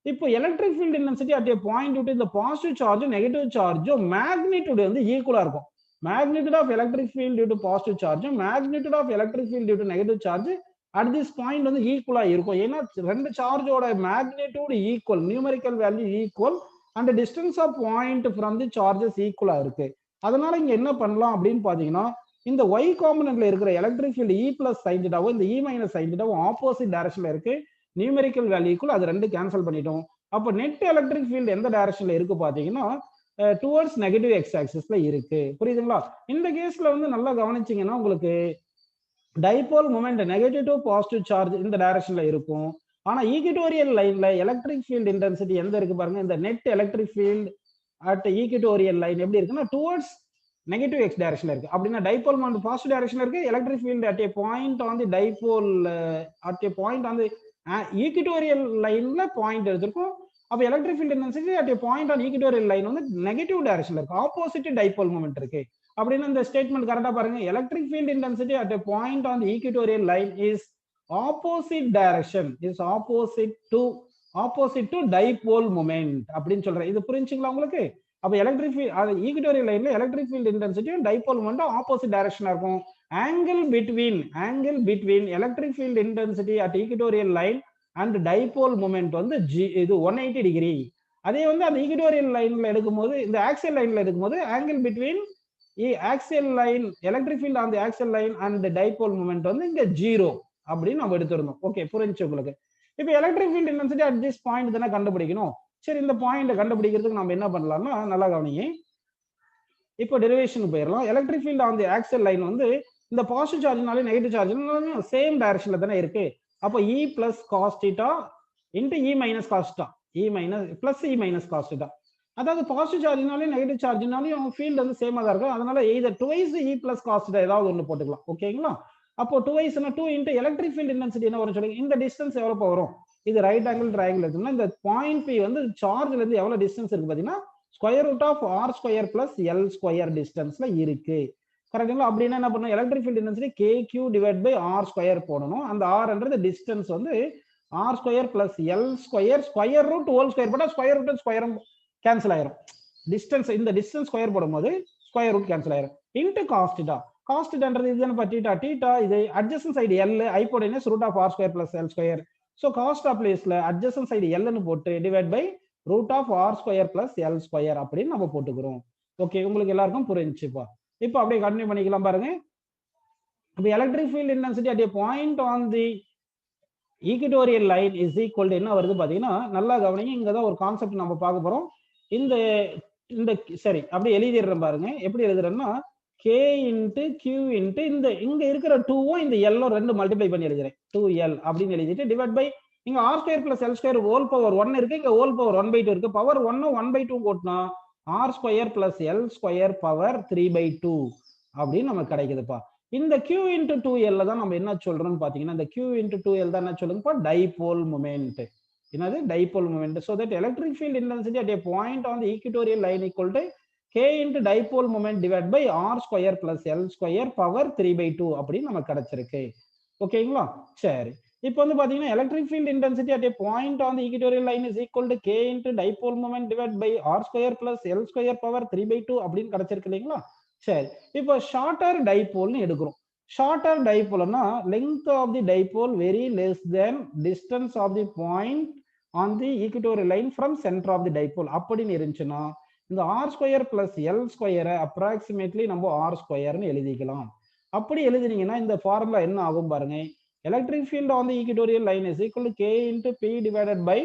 இப்போ electric field intensity at a point விட்டு இந்த பாசிட்டிவ் சார்ஜும் நெகட்டிவ் சார்ஜும் மேக்னிடியூட் வந்து ஈக்குவலா இருக்கும். Magnitude of electric field due to positive சார்ஜும் magnitude of electric field due to negative charge at this point வந்து ஈக்குவலா இருக்கும். ஏன்னா ரெண்டு சார்ஜோட magnitude equal, numerical value equal and distance of point from the charges ஈக்குவலா இருக்கு. அதனால இங்க என்ன பண்ணலாம் அப்படின்னு பாத்தீங்கன்னா இந்த ஒய் காம்பனன்ட்ல இருக்கிற எலக்ட்ரிக் ஃபீல்ட் இ பிளஸ் சைன் தீட்டாவும் இந்த இ மைனஸ் சைன் தீட்டாவும் ஆப்போசிட் டைரக்ஷன்ல இருக்கு. நியூமெரிக்கல் வேல்யூக்குள்ள அது ரெண்டு கேன்சல் பண்ணிட்டோம். அப்போ நெட் எலக்ட்ரிக் ஃபீல்ட் எந்த டைரக்ஷன்ல இருக்கு பாத்தீங்கன்னா டுவர்ட்ஸ் நெகட்டிவ் எக்ஸ் ஆக்சிஸ்ல இருக்கு. புரியுதுங்களா? இந்த கேஸ்ல வந்து நல்லா கவனிச்சீங்கன்னா உங்களுக்கு dipole moment negative to positive charge இந்த டைரக்ஷன்ல இருக்கும். ஆனா ஈக்வட்டோரியல் லைன்ல எலக்ட்ரிக் ஃபீல்ட் இன்டென்சிட்டி எந்த இருக்கு பாருங்க, இந்த net electric field at equatorial line எப்படி இருக்குன்னா டுவர்ட்ஸ் நெகட்டிவ் எக்ஸ் டைரக்ஷன்ல இருக்கு. அப்படின்னா டைபோல் மொமெண்ட் பாசிட்டிவ் டைரக்ஷன்ல இருக்கு. Electric field at a point on the dipole at a point on the equatorial லைன்ல பாயிண்ட் எடுத்திருக்கும். அப்ப electric field intensity at a point on equatorial line வந்து நெகட்டிவ் டைரக்ஷன்ல இருக்கு. ஆப்போசிட் டைபோல் மொமெண்ட் இருக்கு. அப்படின்னு இந்த ஸ்டேட்மெண்ட் கரெக்டா பாருங்க. Electric field intensity at a point on the equatorial line is opposite direction, is opposite to dipole moment அப்படின்னு சொல்றேன். இது புரிஞ்சுங்களா உங்களுக்கு? அப்ப எலக்ட்ரிக் ஃபீல்ட் ஈக்குட்டோரியல் லைன்ல எலக்ட்ரிக் ஃபீல்ட் இன்டென்சிட்டியும் டைபோல் மொமெண்ட்டும் ஆப்போசிட் டைரக்ஷனா இருக்கும். angle between electric field intensity at equatorial line and dipole moment வந்து இது 180 டிகிரி. அதே வந்து அந்த ஈக்குட்டோரியல் லைன்ல எடுக்கும்போது இந்த ஆக்சியல் லைன்ல எடுக்கும்போது angle between axial line electric field on the axial line and dipole moment வந்து இங்க 0 அப்படின்னு நம்ம எடுத்துருந்தோம். ஓகே, புரிஞ்சு உங்களுக்கு. இப்போ electric field intensity at this point தானே கண்டுபிடிக்கணும். சரி, இந்த பாயிண்ட் கண்டுபிடிக்கிறதுக்கு நம்ம என்ன பண்ணலாம்னா, நல்லா கவனிங்க. இப்போ டெரிவேஷனுக்கு போயிடலாம். Electric field on the axial line வந்து இந்த பாசிட்டிவ் சார்ஜ்னாலே நெகட்டிவ் சார்ஜ்னாலும் சேம் டைரக்ஷன்ல தானே இருக்கு. அப்போ E plus cos theta into E minus cos theta, E minus plus E minus cos theta. அதாவது பாசிட்டிவ் சார்ஜ்னாலும் நெகட்டிவ் சார்ஜ்னாலும் ஃபீல்டு வந்து சேமா தான் இருக்கும். அதனால either twice E plus cos theta ஏதாவது ஒன்று போட்டுக்கலாம். ஓகேங்களா? அப்போ டுவைஸ்னா 2 இன்டு எலக்ட்ரிக் ஃபீல்ட் இன்டென்சிட்டி என்ன வரும் சொல்லுங்க. இந்த டிஸ்டன்ஸ் எவ்வளவு வரும்? இது ரைட் ஆங்கிள் ட்ரையாங்கிள் எடுத்தோம்னா இந்த பாயிண்ட் P வந்து சார்ஜ்ல இருந்து எவ்வளவு டிஸ்டன்ஸ் இருக்கு பாத்தீங்கன்னா square root of R square plus L square டிஸ்டன்ஸ்ல இருக்கு. கரெக்டுங்களா? அப்படின்னா என்ன பண்ணணும், electric field intensity KQ divide by R square போடணும். அந்த Rன்றது டிஸ்டன்ஸ் வந்து R square plus L square square root whole square போட்டா ஸ்கொயர் ரூட் ஸ்கொயரும் கேன்சல் ஆயிரும். டிஸ்டன்ஸ் இந்த டிஸ்டன்ஸ் ஸ்கொயர் போடும்போது ஸ்கொயர் ரூட் கேன்சல் ஆயிரும். இன்டு காஸ் தீட்டா, காஸ் தீட்டான்றது இதுதானே தீட்டா, தீட்டா இது adjacent side L hypotenuse root of R square plus L square. So cos of பிளேஸ்ல அட்ஜசன்ட் சைடு Lன்னு போட்டு divide by root of R square plus L square அப்படின்னு நம்ம போட்டுக்கிறோம். ஓகே, உங்களுக்கு எல்லாருக்கும் புரிஞ்சுப்பா. இப்போ அப்படியே கண்டினியூ பண்ணிக்கலாம் பாருங்க. இப்போ electric field intensity at a point on the equatorial line is equal to என்ன வருது பாத்தீங்கன்னா, நல்லா கவனிங்க. இங்க தான் ஒரு கான்செப்ட் நம்ம பார்க்க போறோம். இந்த இந்த சரி அப்படியே எழுதிடுறேன் பாருங்க. எப்படி எழுதுறேன்னா K இன்ட்டு Q இன்ட்டு இந்த இங்க இருக்கிற 2வும் இந்த L ரெண்டு மல்டிப்ளை பண்ணி எழுதுறேன். 2L அப்படின்னு எழுதிட்டு டிவைட் பை இங்க R square plus L square whole power 1 இருக்கு, இங்க ஹோல் பவர் 1/2 இருக்கு. பவர் 1 1/2 போட்டா R square plus L square power 3/2 அப்படின்னு நமக்கு கிடைக்குதுப்பா. இந்த Q இன்ட்டு 2L தான் நம்ம என்ன சொல்றோம்னு பாத்தீங்கன்னா, இந்த Q இன்ட்டு 2L தான் என்ன சொல்லுங்கப்பா, டைபோல் மொமெண்ட். என்னது? Dipole moment. So that electric field intensity at a point on the equatorial line equal to K into dipole moment divided by R square plus L square power 3/2 அப்படின்னு நமக்கு கிடைச்சிருக்கு. ஓகேங்களா? சரி, இப்போ வந்து பாத்தீங்கன்னா electric field intensity at a point on the equatorial line is equal to K into dipole moment divided by R square plus L square power 3/2 அப்படின்னு கிடைச்சிருக்கு இல்லைங்களா? சரி, இப்போ ஷார்ட்டர் டைபோல்னு எடுக்கிறோம். ஷார்ட்டர் டைபோல்னா length of the dipole very less then distance of the point on the equatorial line from centre of the dipole அப்படின்னு இருந்துச்சுன்னா இந்த ஆர் ஸ்கொயர் பிளஸ் எல் ஸ்கொயரை அப்ராக்சிமேட்லி நம்ம ஆர் ஸ்கொயர்னு எழுதிக்கலாம். அப்படி எழுதினீங்கன்னா இந்த ஃபார்முலா என்ன ஆகும் பாருங்க. Electric field on the equatorial line is equal to K into P divided by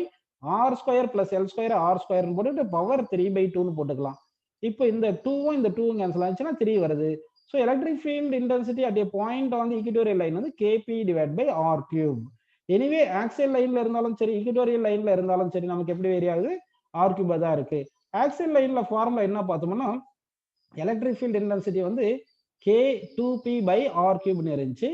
R square plus L square R ஸ்கொயர்னு போட்டு பவர் 3/2ன்னு போட்டுக்கலாம். இப்போ இந்த 2வும் இந்த 2வும் கேன்சல் ஆச்சுன்னா 3 வருது. So electric field intensity at a point on the equatorial line வந்து KP divide by R cube. Anyway axial லைன்ல இருந்தாலும் சரி ஈக்குட்டோரியல் லைன்ல இருந்தாலும் சரி நமக்கு எப்படி வேரி ஆகுது, ஆர் கியூபா தான் இருக்கு. ஆக்சியல் லைன்ல ஃபார்முலா என்ன பார்த்தோம்னா எலக்ட்ரிக் ஃபீல்ட் இன்டென்சிட்டி வந்து K2P பை ஆர் கியூப்னு இருந்துச்சு.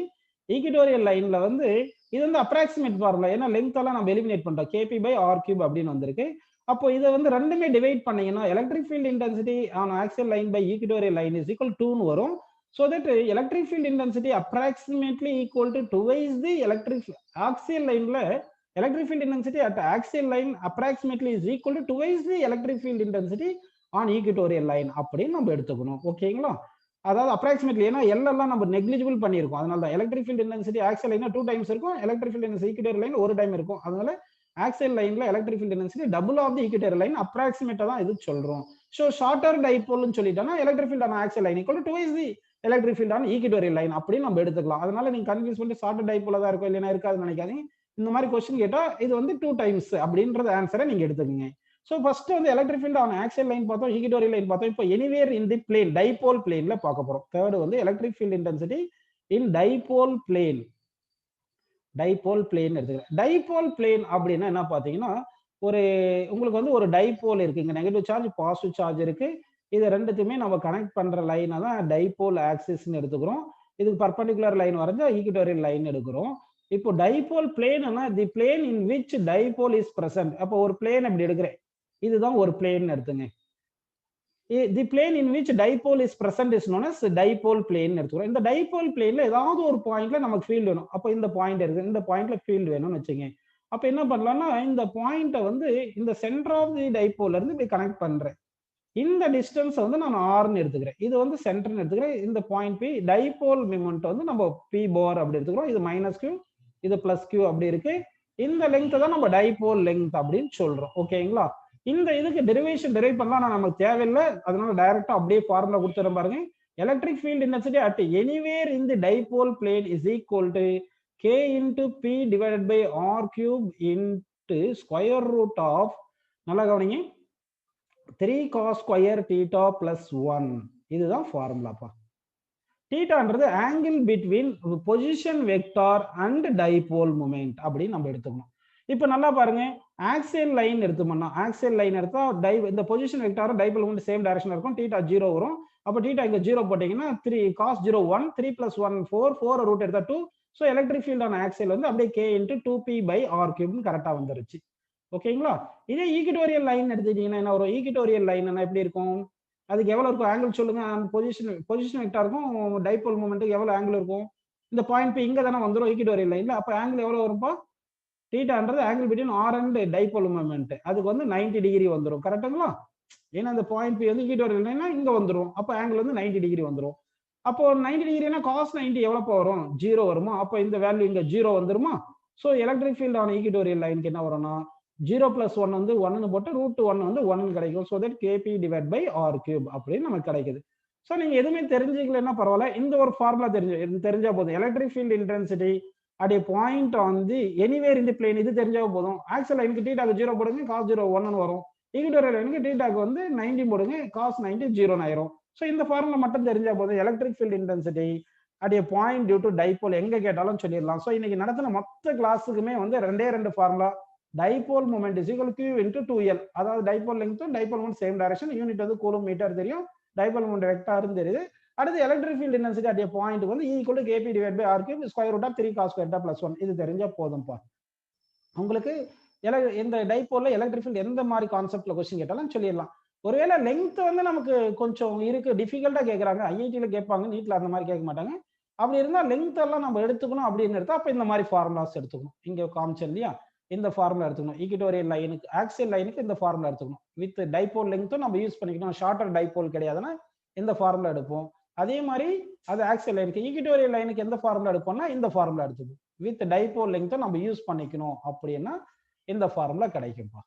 ஈக்குட்டோரியல் லைன்ல வந்து இது வந்து அப்ராக்சிமேட் ஃபார்முலா, ஏன்னா லெங்த் எல்லாம் நம்ம எலிமினேட் பண்றோம். KP பை ஆர் கியூப் அப்படின்னு வந்திருக்கு. அப்போ இதை வந்து ரெண்டுமே டிவைட் பண்ணீங்கன்னா electric field intensity on axial line by equatorial line is equal 2ன்னு வரும். So that electric field intensity approximately equal to twice the electric axial line la electric field intensity at axial line approximately is equal to twice the electric field intensity on equatorial line அப்படின்னு நம்ம எடுத்துக்கணும். ஓகேங்களா? அதாவது அப்ராக்சிமேட்லி, ஏன்னா எல்லாம் நம்ம நெக்லிஜிபிள் பண்ணியிருக்கோம். அதனால தான் electric field intensity axial line 2 times இருக்கும், electric field intensity equatorial line 1 time இருக்கும். அதனால ஆக்சியல் லைன்ல electric field intensity double of the equatorial line அப்ராக்சிமேட்டா தான் இது சொல்றோம். ஸோ ஷார்ட்டர் டைபோல்னு சொல்லிட்டோம்னா electric field on axial line equal to twice the electric field on equatorial line அப்படின்னு நம்ம எடுத்துக்கலாம். அதனால நீங்க கன்ஃபியூஸ் பண்ணி ஷார்ட்டர் டைபோல தான் இருக்கும் இல்லைன்னா இருக்காதுன்னு நினைக்காதீங்க. இந்த மாதிரி கொஸ்டின் கேட்டா இது வந்து 2 டைம்ஸ் அப்படின்றது ஆன்சரை நீங்க எடுத்துக்கங்க. ஸோ ஃபர்ஸ்ட் வந்து electric field on axial line பார்த்தோம், ஈக்குட்டோரியல் லைன் பார்த்தோம். இப்போ anywhere in the plane dipole பிளேன்ல பார்க்க போறோம். தேர்ட் வந்து electric field intensity in dipole plane. Dipole plane எடுத்துக்கிறேன். டைபோல் பிளேன் அப்படின்னா என்ன பாத்தீங்கன்னா, ஒரு உங்களுக்கு வந்து ஒரு டைபோல் இருக்கு, இங்க நெகட்டிவ் சார்ஜ் பாசிட்டிவ் சார்ஜ் இருக்கு. இது ரெண்டுத்தையுமே நம்ம கனெக்ட் பண்ற லைனை தான் டைபோல் ஆக்சிஸ்ன்னு எடுத்துக்கிறோம். இதுக்கு பர்பண்டிகுலர் லைன் வரைஞ்சா ஈக்குட்டோரியல் லைன் எடுக்கிறோம். இப்போ டைபோல் பிளேன்னா the plane in which dipole is present. அப்போ ஒரு பிளேன் அப்படி எடுக்கிறேன், இதுதான் ஒரு பிளேன் எடுத்துங்க. The plane in which dipole is present is known as dipole plane எடுத்துக்கிறோம். இந்த டைபோல் பிளேன்ல ஏதாவது ஒரு பாயிண்ட்ல நமக்கு ஃபீல்டு வேணும். அப்போ இந்த பாயிண்ட் இருக்கு, இந்த பாயிண்ட்ல ஃபீல்டு வேணும்னு வச்சுங்க. அப்ப என்ன பண்ணலாம்னா இந்த பாயிண்ட்டை வந்து இந்த சென்டர் ஆஃப் தி டைபோல்ல இருந்து இப்படி கனெக்ட் பண்றேன். இந்த டிஸ்டன்ஸ் வந்து நான் ஆர்னு எடுத்துக்கிறேன். இது வந்து சென்டர்னு எடுத்துக்கிறேன். இந்த பாயிண்ட் பி டைபோல் மொமெண்ட் வந்து நம்ம பி பார் அப்படி எடுத்துக்கிறோம். இது மைனஸ் கியூ, இது பிளஸ் கியூ அப்படி இருக்கு. இந்த லெங்த் தான் நம்ம டைபோல் லெங்த் அப்படின்னு சொல்றோம். ஓகேங்களா? இந்த இதுக்கு டெரிவேஷன் டெரைவ் பண்ணலாம் நமக்கு தேவையில்லை. அதனால டைரக்டா அப்படியே ஃபார்முலா கொடுத்துறேன் பாருங்க. Electric field intensity at anywhere in the dipole plane is equal to k into p divided by r cube into square root of, நல்லா கவனிங்க, 3 cos square theta plus 1. இதுதான் ஃபார்முலாப்பா. தீட்டான்றது angle between position vector and dipole moment அப்படின்னு நம்ம எடுத்துக்கணும். இப்போ நல்லா பாருங்க, ஆக்சியல் லைன் எடுத்தோம்னா, ஆக்சியல் லைன் எடுத்தா இந்த பொசிஷன் வெக்டாரும் டைபோல் மொமெண்ட் சேம் டைரக்ஷன் இருக்கும். தீட்டா 0 வரும். அப்போ தீட்டா இங்க 0 போட்டீங்கன்னா 3 cos 0 1, 3 plus 1 4, 4 ரூட் எடுத்தா 2. ஸோ எலக்ட்ரிக் ஃபீல்ட் ஆன ஆக்சியல் வந்து அப்படியே k into 2p by r cube கரெக்டா வந்துருச்சு. ஓகேங்களா? இதே ஈக்விட்டோரியல் லைன் எடுத்துக்கிட்டீங்கன்னா என்ன வரும்? ஈக்விட்டோரியல் லைன் எப்படி இருக்கும்? அதுக்கு எவ்வளவு இருக்கும் ஆங்கிள் சொல்லுங்க. அந்த பொசிஷன் வெக்டாருக்கும் டைபோல் மொமெண்ட்டுக்கு எவ்வளவு ஆங்கிள் இருக்கும்? இந்த பாயிண்ட் பி இங்க தானே வந்துரும் ஈக்விட்டோரியல் லைன்ல. அப்ப ஆங்கிள் எவ்வளவு வரும்பா? தீட்டான்றது angle between R and dipole moment. அதுக்கு வந்து 90 டிகிரி வந்துரும். கரெக்ட்டுங்களா? ஏன்னா அந்த பாயிண்ட் பி வந்து ஈக்விட்டோரியல் லைன்னா இங்க வந்துரும். அப்ப ஆங்கிள் வந்து 90 டிகிரி வந்துரும். அப்போ 90 டிகிரினா cos 90 எவ்வளவு வரும்? 0 வருமா? அப்ப இந்த வேல்யூ இங்க 0 வந்துருமா? சோ எலக்ட்ரிக் ஃபீல்ட் ஆன ஈக்விட்டோரியல் லைனுக்கு என்ன வரும்னா 0 plus 1 வந்து 1 போட்டு √1 வந்து 1 கிடைக்கும். So that kp divide by r cube அப்படின்னு நமக்கு கிடைக்குது. ஸோ நீங்க எதுவுமே தெரிஞ்சுக்கலன்னா பரவாயில்ல, இந்த ஒரு ஃபார்முலா தெரிஞ்சா போதும். Electric field intensity at a point வந்து எனிவேர் இன் தி பிளேன், இது தெரிஞ்சா போதும். ஆக்சுவல் லைனுக்கு தீட்டாக்கு 0 போடுங்க, cos 0 1 வரும். ஈக்விட்டோரியல் லைனுக்கு தீட்டாக்கு வந்து 90 போடுங்க, cos 90 0 ஆயிரும். ஸோ இந்த ஃபார்முலா மட்டும் தெரிஞ்சா போதும். Electric field intensity at a point due to dipole எங்க கேட்டாலும் சொல்லிடலாம். ஸோ இன்னைக்கு நடத்தின மொத்த கிளாஸுக்குமே வந்து ரெண்டு formula. Dipole moment is equal q into 2l. அதாவது dipole length dipole moment same direction. Unit வந்து கூலும் மீட்டர் தெரியும், டைபோல் மொமெண்ட் வெக்டார்னு தெரியுது. அடுத்து electric field intensity at a point வந்து E equal to kp divided by r cube square root of 3 cos square theta plus 1. இது தெரிஞ்சா போதும்பா. உங்களுக்கு இந்த டைபோல்ல எலக்ட்ரிக் ஃபீல்ட் எந்த மாதிரி கான்செப்ட்ல क्वेश्चन கேட்டாலும் சொல்லிடலாம். ஒருவேளை லெங்த் வந்து நமக்கு கொஞ்சம் இருக்கு, டிஃபிகல்ட்டா கேக்குறாங்க, ஐஐடில கேட்பாங்க, நீட்ல அந்த மாதிரி கேட்க மாட்டாங்க. அப்படி இருந்தா லெங்த் எல்லாம் நம்ம எடுத்துக்கணும் அப்படின்னு எடுத்தா அப்ப இந்த மாதிரி ஃபார்முலாஸ் எடுத்துக்கணும். இங்க காமிச்சேன் இல்லையா, இந்த ஃபார்முலா எடுத்துக்கணும். ஈக்விட்டோரியல் லைனுக்கு ஆக்சியல் லைனுக்கு இந்த ஃபார்முலா எடுத்துக்கணும். வித் டைபோல் லெங்த்தும் நம்ம யூஸ் பண்ணிக்கணும். ஷார்ட்டர் டைபோல் கிடையாதுன்னா இந்த ஃபார்முலா எடுப்போம். அதே மாதிரி அது ஆக்சியல் லைனுக்கு, ஈக்விட்டோரியல் லைனுக்கு எந்த ஃபார்முலா எடுப்போம்னா இந்த ஃபார்முலா எடுத்துக்கணும். வித் டைபோல் லெங்த்தும் நம்ம யூஸ் பண்ணிக்கணும் அப்படின்னா இந்த ஃபார்முலா கிடைக்கும்பா.